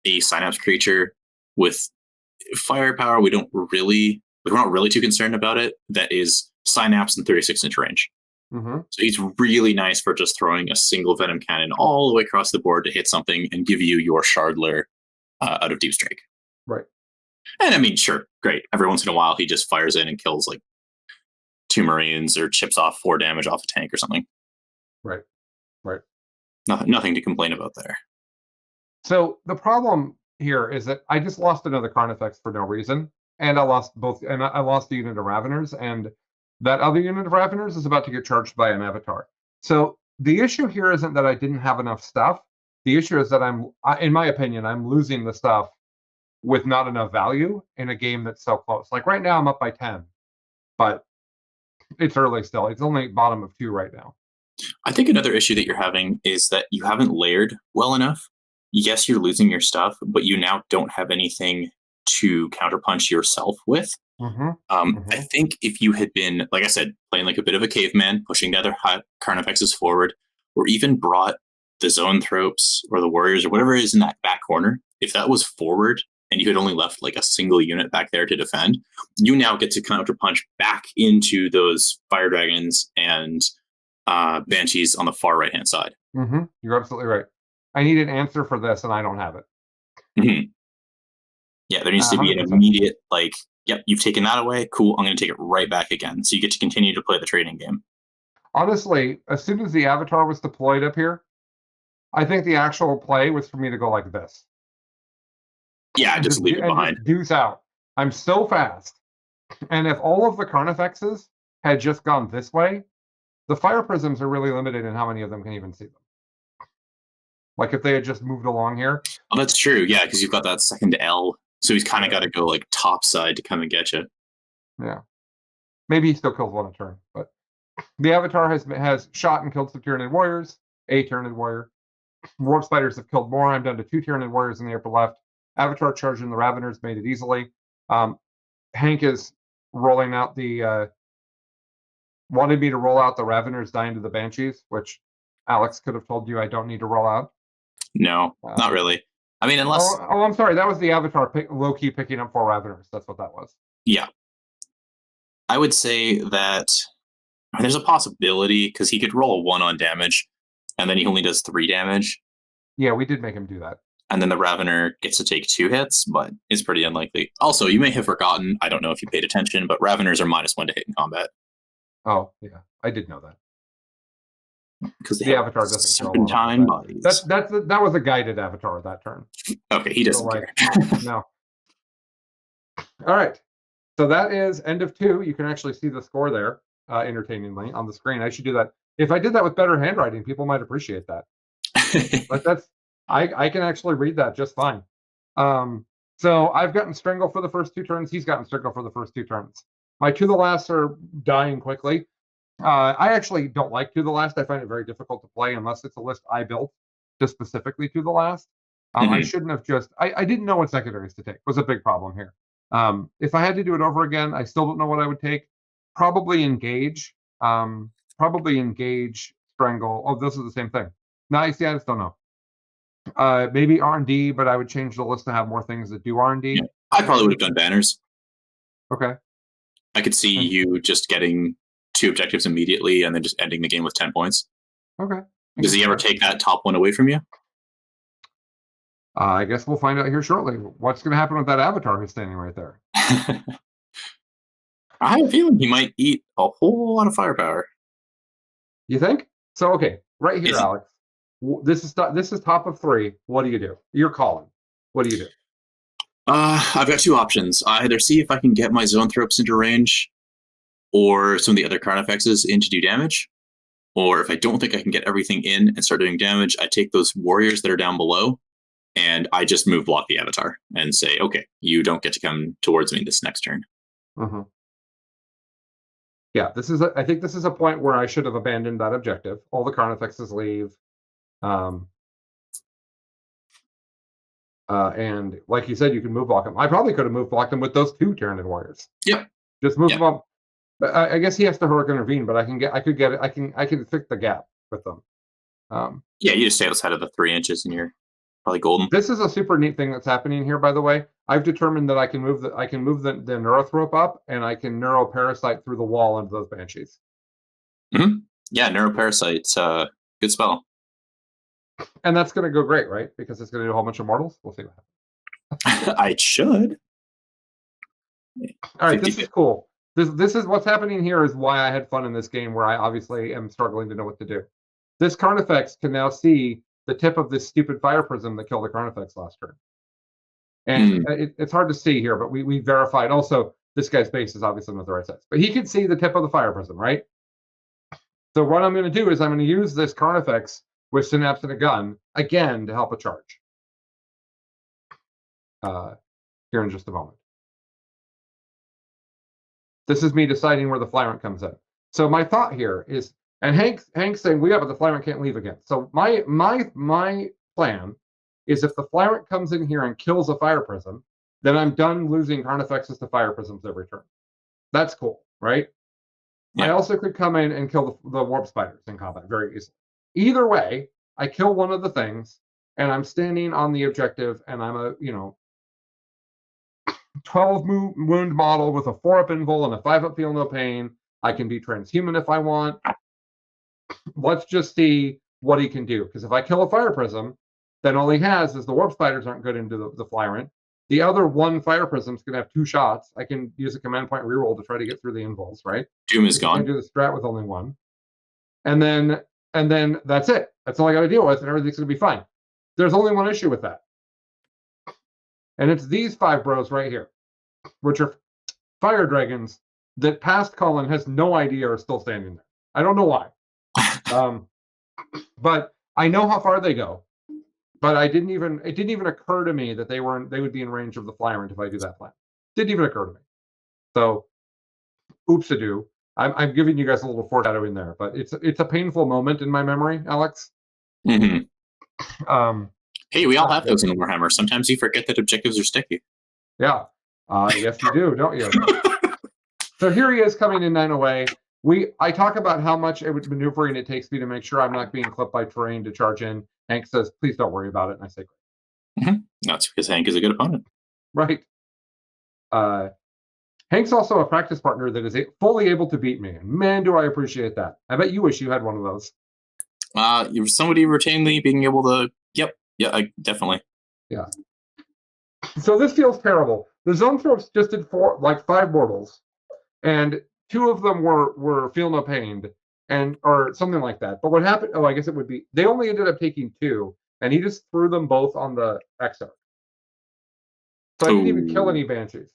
a synapse creature with firepower. We're not really too concerned about it. That is synapse and 36-inch range. Mm-hmm. So he's really nice for just throwing a single venom cannon all the way across the board to hit something and give you your Shardler out of Deep Strike. Right. And I mean, sure, great. Every once in a while, he just fires in and kills like 2 Marines or chips off 4 damage off a tank or something. Right. Nothing to complain about there. So the problem here is that I just lost another Carnifex for no reason, and I lost the unit of Raveners, and that other unit of Raveners is about to get charged by an Avatar. So the issue here isn't that I didn't have enough stuff. The issue is that in my opinion, I'm losing the stuff with not enough value in a game that's so close. Like right now, I'm up by 10, but it's early still. It's only bottom of 2 right now. I think another issue that you're having is that you haven't layered well enough. Yes, you're losing your stuff, but you now don't have anything to counterpunch yourself with. Mm-hmm. I think if you had been, like I said, playing like a bit of a caveman, pushing the other Carnifexes forward, or even brought the Zoanthropes or the Warriors or whatever is in that back corner, if that was forward and you had only left like a single unit back there to defend, you now get to counterpunch back into those Fire Dragons and Banshees on the far right-hand side. Mm-hmm. You're absolutely right. I need an answer for this, and I don't have it. Mm-hmm. Yeah, there needs to be an immediate, like, yep, you've taken that away. Cool, I'm going to take it right back again. So you get to continue to play the trading game. Honestly, as soon as the Avatar was deployed up here, I think the actual play was for me to go like this. Yeah, just leave it behind. Just deuce out. I'm so fast. And if all of the Carnifexes had just gone this way, the Fire Prisms are really limited in how many of them can even see them. Like if they had just moved along here. Oh, that's true. Yeah, because you've got that second L. So he's kind of got to go like top side to come and get you. Yeah. Maybe he still kills one a turn, but the Avatar has shot and killed some Tyranid warriors, a Tyranid warrior. Warp Spiders have killed more. I'm down to 2 Tyranid warriors in the upper left. Avatar charging the Raveners made it easily. Hank is rolling out the wanted me to roll out the Raveners dying to the Banshees, which Alex could have told you I don't need to roll out. No, not really. I mean, unless... Oh, I'm sorry. That was the Avatar low-key picking up 4 Raveners. That's what that was. Yeah. I would say that there's a possibility, because he could roll a 1 on damage, and then he only does 3 damage. Yeah, we did make him do that. And then the Ravener gets to take 2 hits, but it's pretty unlikely. Also, you may have forgotten, I don't know if you paid attention, but Raveners are -1 to hit in combat. Oh, yeah. I did know that. Because the Avatar doesn't serpentine bodies. That was a guided Avatar that turn. Okay, he doesn't care. No. All right. So that is end of 2. You can actually see the score there, entertainingly, on the screen. I should do that. If I did that with better handwriting, people might appreciate that. But I can actually read that just fine. So I've gotten Strangle for the first 2 turns. He's gotten Strangle for the first 2 turns. My To the Last are dying quickly. I actually don't like To the Last. I find it very difficult to play unless it's a list I built just specifically To the Last. I shouldn't have just... I didn't know what secondaries to take. It was a big problem here. If I had to do it over again, I still don't know what I would take. Probably Engage. Probably Engage, Strangle. Oh, this is the same thing. No, I just don't know. Maybe R&D, but I would change the list to have more things that do R&D. Yeah, I probably would have done Banners. Okay. I could see you just getting 2 objectives immediately and then just ending the game with 10 points. Okay. Does he ever take that top 1 away from you? I guess we'll find out here shortly. What's going to happen with that Avatar who's standing right there? I have a feeling he might eat a whole lot of firepower. You think? So, okay, right here, Alex. This is top of 3. What do you do? You're Colin. What do you do? I've got 2 options. I either see if I can get my Zoanthropes into range, or some of the other Carnifexes in to do damage, or if I don't think I can get everything in and start doing damage, I take those warriors that are down below, and I just move block the Avatar and say, okay, you don't get to come towards me this next turn. Yeah, I think this is a point where I should have abandoned that objective. All the Carnifexes leave. And like you said, you can move block them. I probably could have move blocked them with those 2 Tyranid warriors. Yep. Just move them up. But I guess he has to heroic intervene, but I can fix the gap with them. Yeah, you just stay outside of the 3 inches and you're probably golden. This is a super neat thing that's happening here, by the way. I've determined that I can move the Neurothrope up, and I can Neuroparasite through the wall into those Banshees. Yeah, Neuroparasite's good spell. And that's going to go great, right? Because it's going to do a whole bunch of mortals. We'll see what happens. I should. All right, this is cool. This is what's happening here is why I had fun in this game, where I obviously am struggling to know what to do. This Carnifex can now see the tip of this stupid Fire Prism that killed the Carnifex last turn. And it's hard to see here, but we verified. Also, this guy's base is obviously not the right size. But he can see the tip of the Fire Prism, right? So what I'm going to do is I'm going to use this Carnifex with Synapse and a gun, again, to help a charge. Here in just a moment. This is me deciding where the Flyrant comes in. So my thought here is, and Hank's saying, well, yeah, but the Flyrant can't leave again. So my plan is if the Flyrant comes in here and kills a Fire Prism, then I'm done losing Carnifexes to Fire Prisms every turn. That's cool, right? Yeah. I also could come in and kill the Warp Spiders in combat very easily. Either way, I kill one of the things, and I'm standing on the objective, and I'm a, 12 wound model with a 4-up invul and a 5-up feel no pain. I can be transhuman if I want. Let's just see what he can do. Because if I kill a Fire Prism, then all he has is the Warp Spiders aren't good into the Flyrant. The other 1 Fire Prism's going to have 2 shots. I can use a command point reroll to try to get through the invuls, right? Doom is gone. I can do the strat with only 1. And then And then that's it. That's all I got to deal with, and everything's going to be fine. There's only one issue with that. And it's these 5 bros right here, which are fire dragons that past Colin has no idea are still standing there. I don't know why. But I know how far they go. But it didn't even occur to me that they would be in range of the Flyrant if I do that plan. Didn't even occur to me. So, oops-a-doo. I'm giving you guys a little foreshadowing there, but it's a painful moment in my memory, Alex. Mm-hmm. Hey, we all have those in Warhammer. Sometimes you forget that objectives are sticky. Yeah. Yes, you do, don't you? So here he is coming in 9 away. I talk about how much maneuvering it takes me to make sure I'm not being clipped by terrain to charge in. Hank says, please don't worry about it. And I say, great. Mm-hmm. That's because Hank is a good opponent. Right. Hank's also a practice partner that is fully able to beat me. And man, do I appreciate that. I bet you wish you had one of those. You're somebody routinely being able to, yeah, definitely. Yeah. So this feels terrible. The Zoanthropes just did 5 mortals. And 2 of them were feel no pain, or something like that. But what happened? Oh, I guess it would be they only ended up taking 2, and he just threw them both on the Exarch. So I didn't even kill any banshees.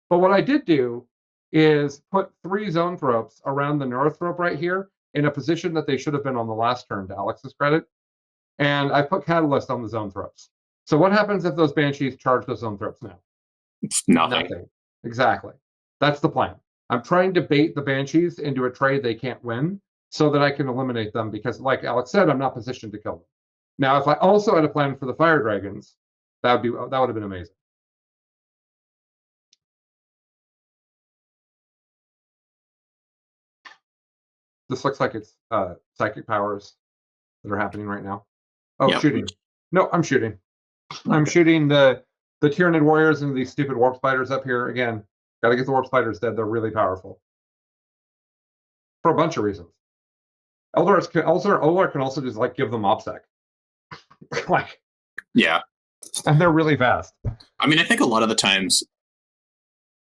But what I did do is put 3 Zoanthropes around the Neurothrope right here in a position that they should have been on the last turn, to Alex's credit. And I put Catalyst on the Zoanthropes. So what happens if those banshees charge the Zoanthropes now? Nothing. Exactly. That's the plan. I'm trying to bait the banshees into a trade they can't win so that I can eliminate them because, like Alex said, I'm not positioned to kill them. Now, if I also had a plan for the fire dragons, that would have been amazing. This looks like it's psychic powers that are happening right now. Oh, yep. Shooting. No, I'm shooting. I'm shooting the Tyranid warriors and these stupid warp spiders up here. Again, got to get the warp spiders dead. They're really powerful. For a bunch of reasons. Eldar can also just give them OPSEC. Yeah. And they're really fast. I mean, I think a lot of the times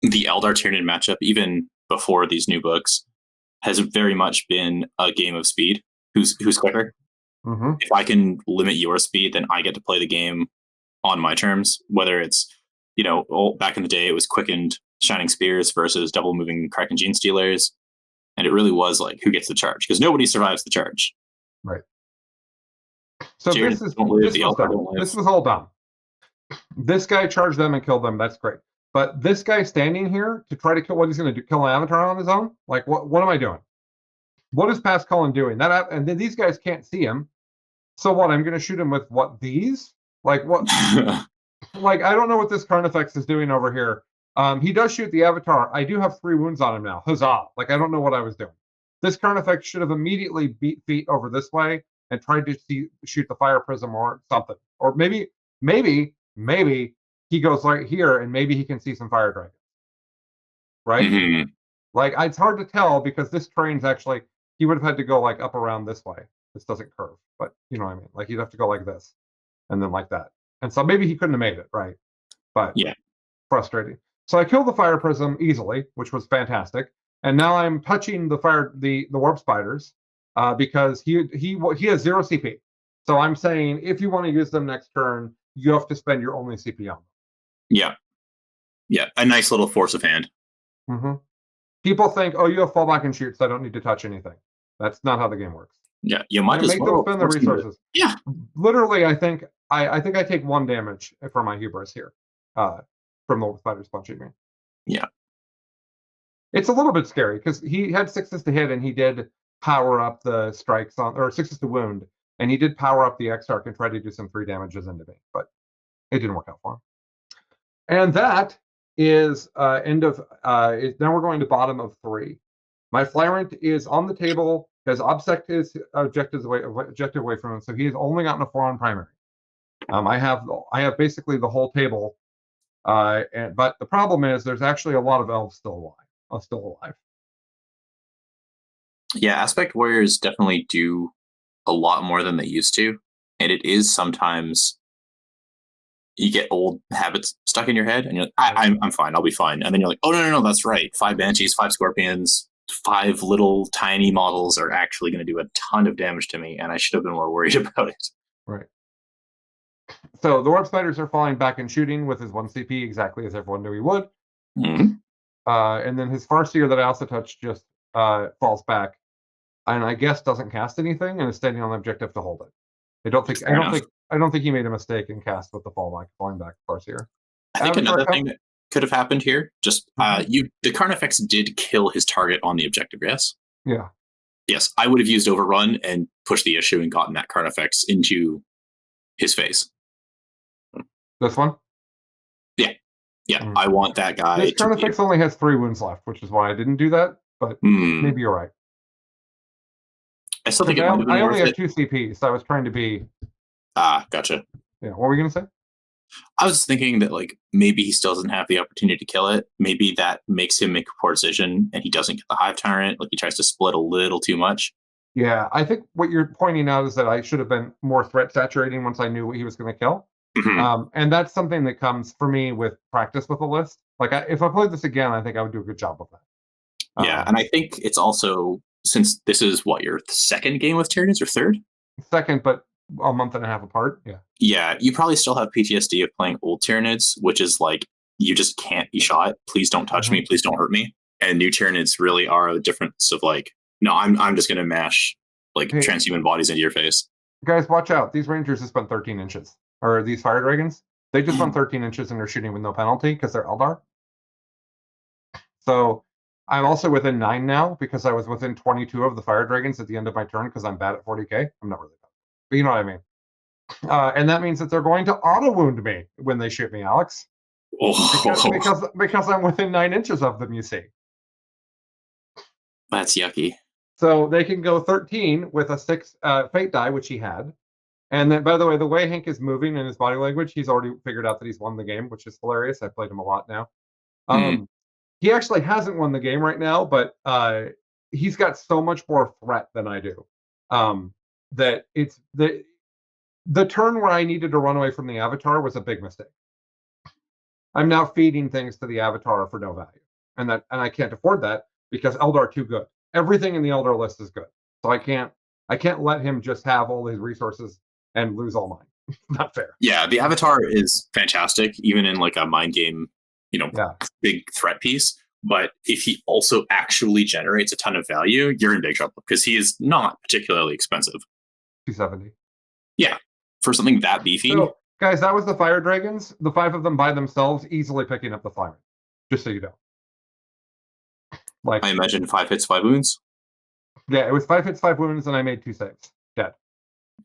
the Eldar Tyranid matchup, even before these new books, has very much been a game of speed. Who's quicker? Mm-hmm. If I can limit your speed, then I get to play the game on my terms. Whether it's, back in the day, it was quickened Shining Spears versus double moving Kraken Gene Stealers. And it really was who gets the charge, because nobody survives the charge. Right. So this was all dumb. This guy charged them and killed them. That's great. But this guy standing here to try to kill, what he's going to do, kill an avatar on his own? What am I doing? What is past Colin doing? And then these guys can't see him. So what? I'm going to shoot him with these? What? I don't know what this Carnifex is doing over here. He does shoot the avatar. I do have 3 wounds on him now. Huzzah. I don't know what I was doing. This Carnifex should have immediately beat feet over this way and tried to shoot the fire prism or something. Or maybe he goes right here and maybe he can see some fire dragons. Right? Mm-hmm. It's hard to tell because this train's actually, he would have had to go up around this way. This doesn't curve, but you know what I mean? He'd have to go like this and then like that. And so maybe he couldn't have made it, right? But yeah, frustrating. So I killed the fire prism easily, which was fantastic. And now I'm touching the warp spiders because he has 0 CP. So I'm saying if you want to use them next turn, you have to spend your only CP on them. Yeah. Yeah. A nice little force of hand. Mm-hmm. People think, oh, you have fallback and shoot, so I don't need to touch anything. That's not how the game works. Yeah, you might as well make them spend the resources. Yeah. Literally, I think I take 1 damage for my hubris here. From the spiders punching me. Yeah. It's a little bit scary because he had 6s to hit and he did power up the strikes or 6s to wound, and he did power up the Exarch and try to do some 3 damages into me, but it didn't work out for him. And that is end of now we're going to bottom of 3. My Flyrant is on the table, has obsect his objective away from him, so he has only gotten a 4 on primary. I have basically the whole table. But the problem is there's actually a lot of elves still alive. Yeah, aspect warriors definitely do a lot more than they used to, and it is sometimes you get old habits stuck in your head, and you're like, I'm fine, I'll be fine, and then you're like, oh no, that's right, 5 banshees, 5 scorpions, 5 little tiny models are actually going to do a ton of damage to me, and I should have been more worried about it. Right. So the warp spiders are falling back and shooting with his 1 CP, exactly as everyone knew he would. Mm-hmm. And then his Farseer that I also touched just falls back, and I guess doesn't cast anything and is standing on the objective to hold it. I don't think he made a mistake in cast with the falling back Farseer. I think another thing that could have happened here, just the Carnifex did kill his target on the objective, yes? Yeah. Yes, I would have used Overrun and pushed the issue and gotten that Carnifex into his face. This one? Yeah, I want that guy. This Carnifex only has 3 wounds left, which is why I didn't do that, but maybe you're right. I still think I only have 2 CP, so I was trying to be... gotcha. Yeah, what were we going to say? I was thinking that like maybe he still doesn't have the opportunity to kill it. Maybe that makes him make a poor decision and he doesn't get the Hive Tyrant. Like he tries to split a little too much. Yeah, I think what you're pointing out is that I should have been more threat saturating once I knew what he was going to kill. Mm-hmm. And that's something that comes for me with practice with a list. Like if I played this again, I think I would do a good job with that. Yeah, and I think it's also, since this is what, your second game with Tyranids or third? Second, but a month and a half apart. Yeah. Yeah, you probably still have PTSD of playing old Tyranids, which is like, you just can't be shot. Please don't touch me. Please don't hurt me. And new Tyranids really are a difference of like, no, I'm just going to mash like transhuman bodies into your face. Guys, watch out. These Rangers just spent 13 inches. Or these Fire Dragons. They just went 13 inches and they're shooting with no penalty because they're Eldar. So I'm also within 9 now because I was within 22 of the Fire Dragons at the end of my turn because I'm bad at 40k. I'm not really bad. But you know what I mean. And that means that they're going to auto-wound me when they shoot me, Alex. Because I'm within 9 inches of them, you see. That's yucky. So they can go 13 with a 6 fate die, which he had. And then, by the way Hank is moving in his body language, he's already figured out that he's won the game, which is hilarious. I played him a lot now. He actually hasn't won the game right now, but he's got so much more threat than I do. That it's the turn where I needed to run away from the Avatar was a big mistake. I'm now feeding things to the Avatar for no value, and I can't afford that because Eldar are too good. Everything in the Eldar list is good, so I can't let him just have all his resources and lose all mine. Not fair. Yeah, the Avatar is fantastic, even in like a mind game, big threat piece. But if he also actually generates a ton of value, you're in big trouble because he is not particularly expensive. 270. Yeah, for something that beefy. So, guys, that was the Fire Dragons. The 5 of them by themselves, easily picking up the Flyrant. Just so you know. Like, I imagine 5 hits, 5 wounds. Yeah, it was 5 hits, 5 wounds, and I made 2 saves. Dead.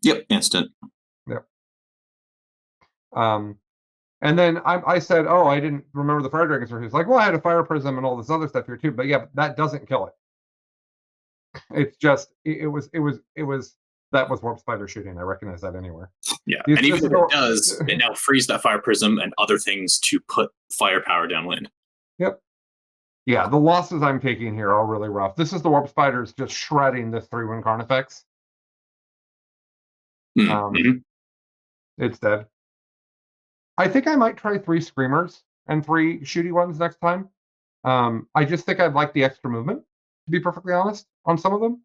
Yep, instant. Yep. And then I said, oh, I didn't remember the Fire Dragons. He was like, well, I had a Fire Prism and all this other stuff here too. But yeah, that doesn't kill it. It's just it was that was Warp Spider shooting. I recognize that anywhere. Yeah, and even if it does, it now frees that Fire Prism and other things to put firepower downwind. Yep. Yeah, the losses I'm taking here are really rough. This is the Warp Spiders just shredding this 3-win Carnifex. It's dead. I think I might try 3 Screamers and 3 shooty ones next time. I just think I'd like the extra movement, to be perfectly honest, on some of them.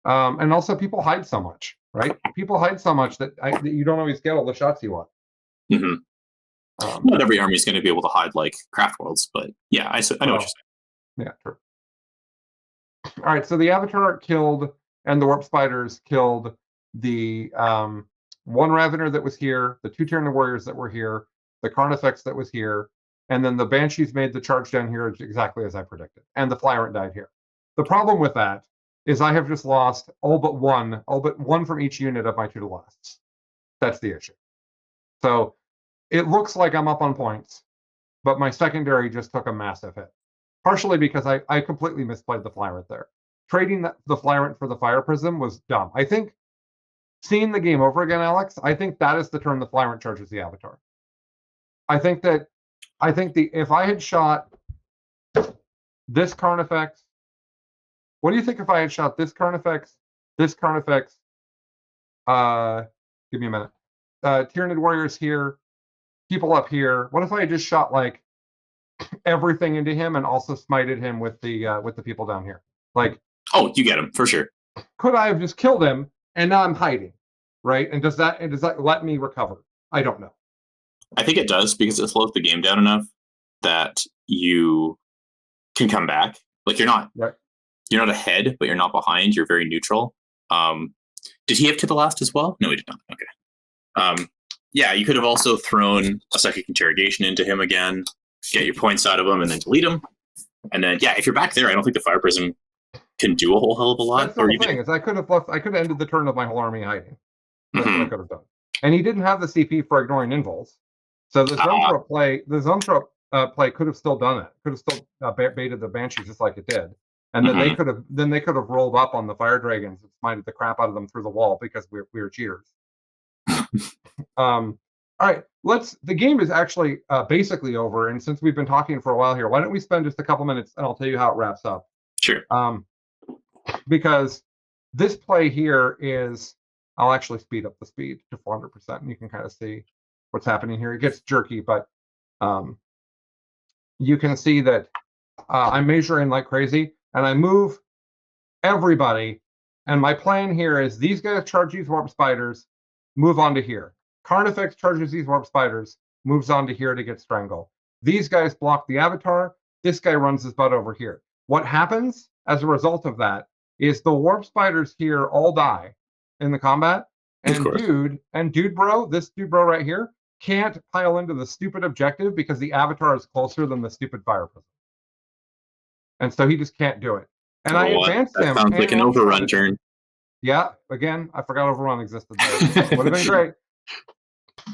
And also, people hide so much, right? People hide so much that you don't always get all the shots you want. Not every army is going to be able to hide like Craft Worlds, but yeah, I know what you're saying. Yeah, true. All right, so the Avatar killed, and the Warp Spiders killed the 1 Ravener that was here, the 2 Tyranid Warriors that were here, the Carnifex that was here, and then the Banshees made the charge down here exactly as I predicted, and the Flyrant died here. The problem with that is I have just lost all but one from each unit of my 2 to lasts. That's the issue. So it looks like I'm up on points, but my secondary just took a massive hit. Partially because I completely misplayed the Flyrant there. Trading the Flyrant for the Fire Prism was dumb. I think seeing the game over again, Alex, I think that is the turn the Flyrant charges the Avatar. I think if I had shot this Carnifex, what do you think if I had shot this Carnifex, give me a minute, Tyranid Warriors here, people up here, what if I had just shot like everything into him and also smited him with the people down here? Like, oh, you get him for sure. Could I have just killed him and now I'm hiding, right? And does that let me recover? I don't know. I think it does because it slows the game down enough that you can come back. Like you're not ahead, but you're not behind. You're very neutral. Did he have to the last as well? No, he did not. Okay. Yeah, you could have also thrown a psychic interrogation into him again, get your points out of him, and then delete him. And then, yeah, if you're back there, I don't think the Fire Prism can do a whole hell of a lot. That's the whole thing. Is I could have ended the turn of my whole army hiding. That's what I could have done. And he didn't have the CP for ignoring invuls. So the Zoanthrope play could have still done it. Could have still baited the Banshees just like it did. And then they could have rolled up on the Fire Dragons and smited the crap out of them through the wall because we were cheaters. All right, the game is actually basically over, and since we've been talking for a while here, why don't we spend just a couple minutes and I'll tell you how it wraps up. Sure. Because this play here is, I'll actually speed up the speed to 400%, and you can kind of see what's happening here. It gets jerky, but you can see that I'm measuring like crazy, and I move everybody, and my plan here is these guys charge these warp spiders, move on to here. Carnifex charges these warp spiders, moves on to here to get strangle. These guys block the avatar. This guy runs his butt over here. What happens as a result of that is the warp spiders here all die in the combat. And dude bro, this dude bro right here can't pile into the stupid objective because the avatar is closer than the stupid Fire Prism. And so he just can't do it. And I advanced him. Sounds like an overrun turn. Yeah, again, I forgot overrun existed there. Would have been great.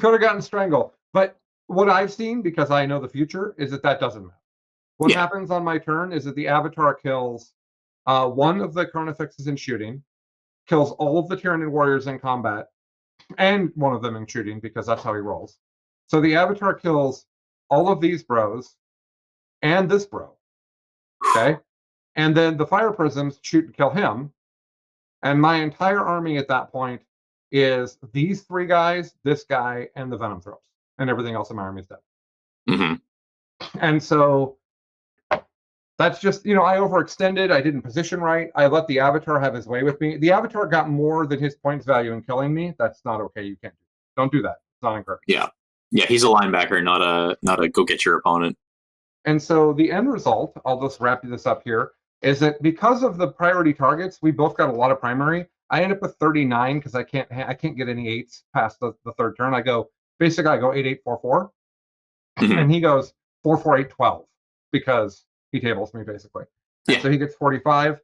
Could have gotten strangle. But what I've seen, because I know the future, is that doesn't matter. What happens on my turn is that the avatar kills one of the Carnifexes in shooting, kills all of the Tyranid warriors in combat, and one of them in shooting, because that's how he rolls. So the avatar kills all of these bros and this bro. Okay? And then the Fire Prisms shoot and kill him. And my entire army at that point is these three guys, this guy, and the Venomthropes. And everything else in my army is dead. And so that's just, I overextended. I didn't position right. I let the avatar have his way with me. The avatar got more than his points value in killing me. That's not okay. You can't do that. Don't do that. It's not encouraged. Yeah. Yeah, he's a linebacker, not a go get your opponent. And so the end result, I'll just wrap this up here, is that because of the priority targets, we both got a lot of primary. I end up with 39 because I can't get any 8s past the third turn. I go 8-8-4-4, and he goes 4-4-8-12 because he tables me basically. Yeah. So he gets 45.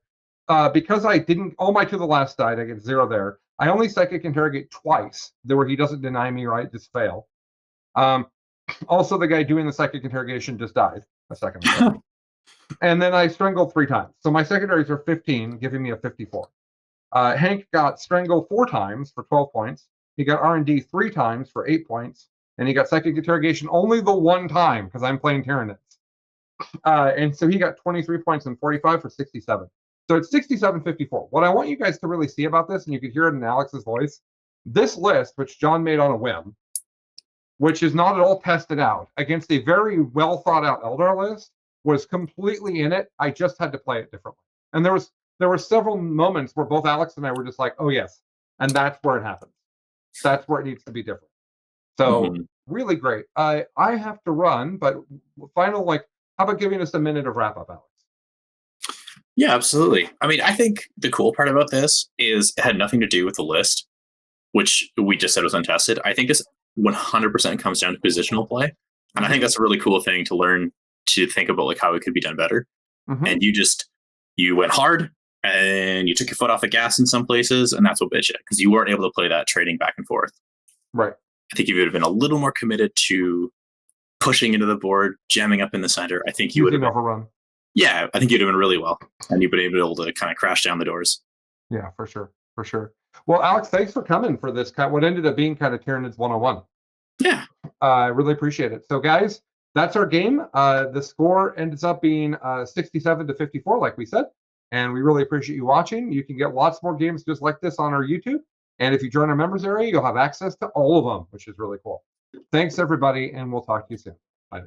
Because I didn't, all my to the last died, I get 0 there. I only psychic interrogate twice, where he doesn't deny me, right? Just fail. Also, the guy doing the psychic interrogation just died a second ago. And then I strangled 3 times. So my secondaries are 15, giving me a 54. Hank got strangled 4 times for 12 points. He got R&D 3 times for 8 points. And he got psychic interrogation only the 1 time because I'm playing Tyranids. And so he got 23 points and 45 for 67. So it's 67-54. What I want you guys to really see about this, and you could hear it in Alex's voice, this list, which John made on a whim, which is not at all tested out, against a very well thought out Eldar list, was completely in it. I just had to play it differently. And there were several moments where both Alex and I were just like, oh yes, and that's where it happens. That's where it needs to be different. So really great. I have to run, but final, how about giving us a minute of wrap up, Alex? Yeah, absolutely. I mean, I think the cool part about this is it had nothing to do with the list, which we just said was untested. I think this 100% comes down to positional play. And I think that's a really cool thing to learn to think about how it could be done better. And you went hard and you took your foot off the gas in some places, and that's what bitch it, because you weren't able to play that trading back and forth. Right. I think if you would have been a little more committed to pushing into the board, jamming up in the center, I think you would have overrun. Yeah, I think you'd have been really well, and you'd been able to kind of crash down the doors. Yeah, for sure. Well, Alex, thanks for coming for this. What ended up being kind of Tyranids 101. Yeah. I really appreciate it. So, guys, that's our game. The score ends up being 67-54, like we said. And we really appreciate you watching. You can get lots more games just like this on our YouTube. And if you join our members area, you'll have access to all of them, which is really cool. Thanks, everybody, and we'll talk to you soon. Bye.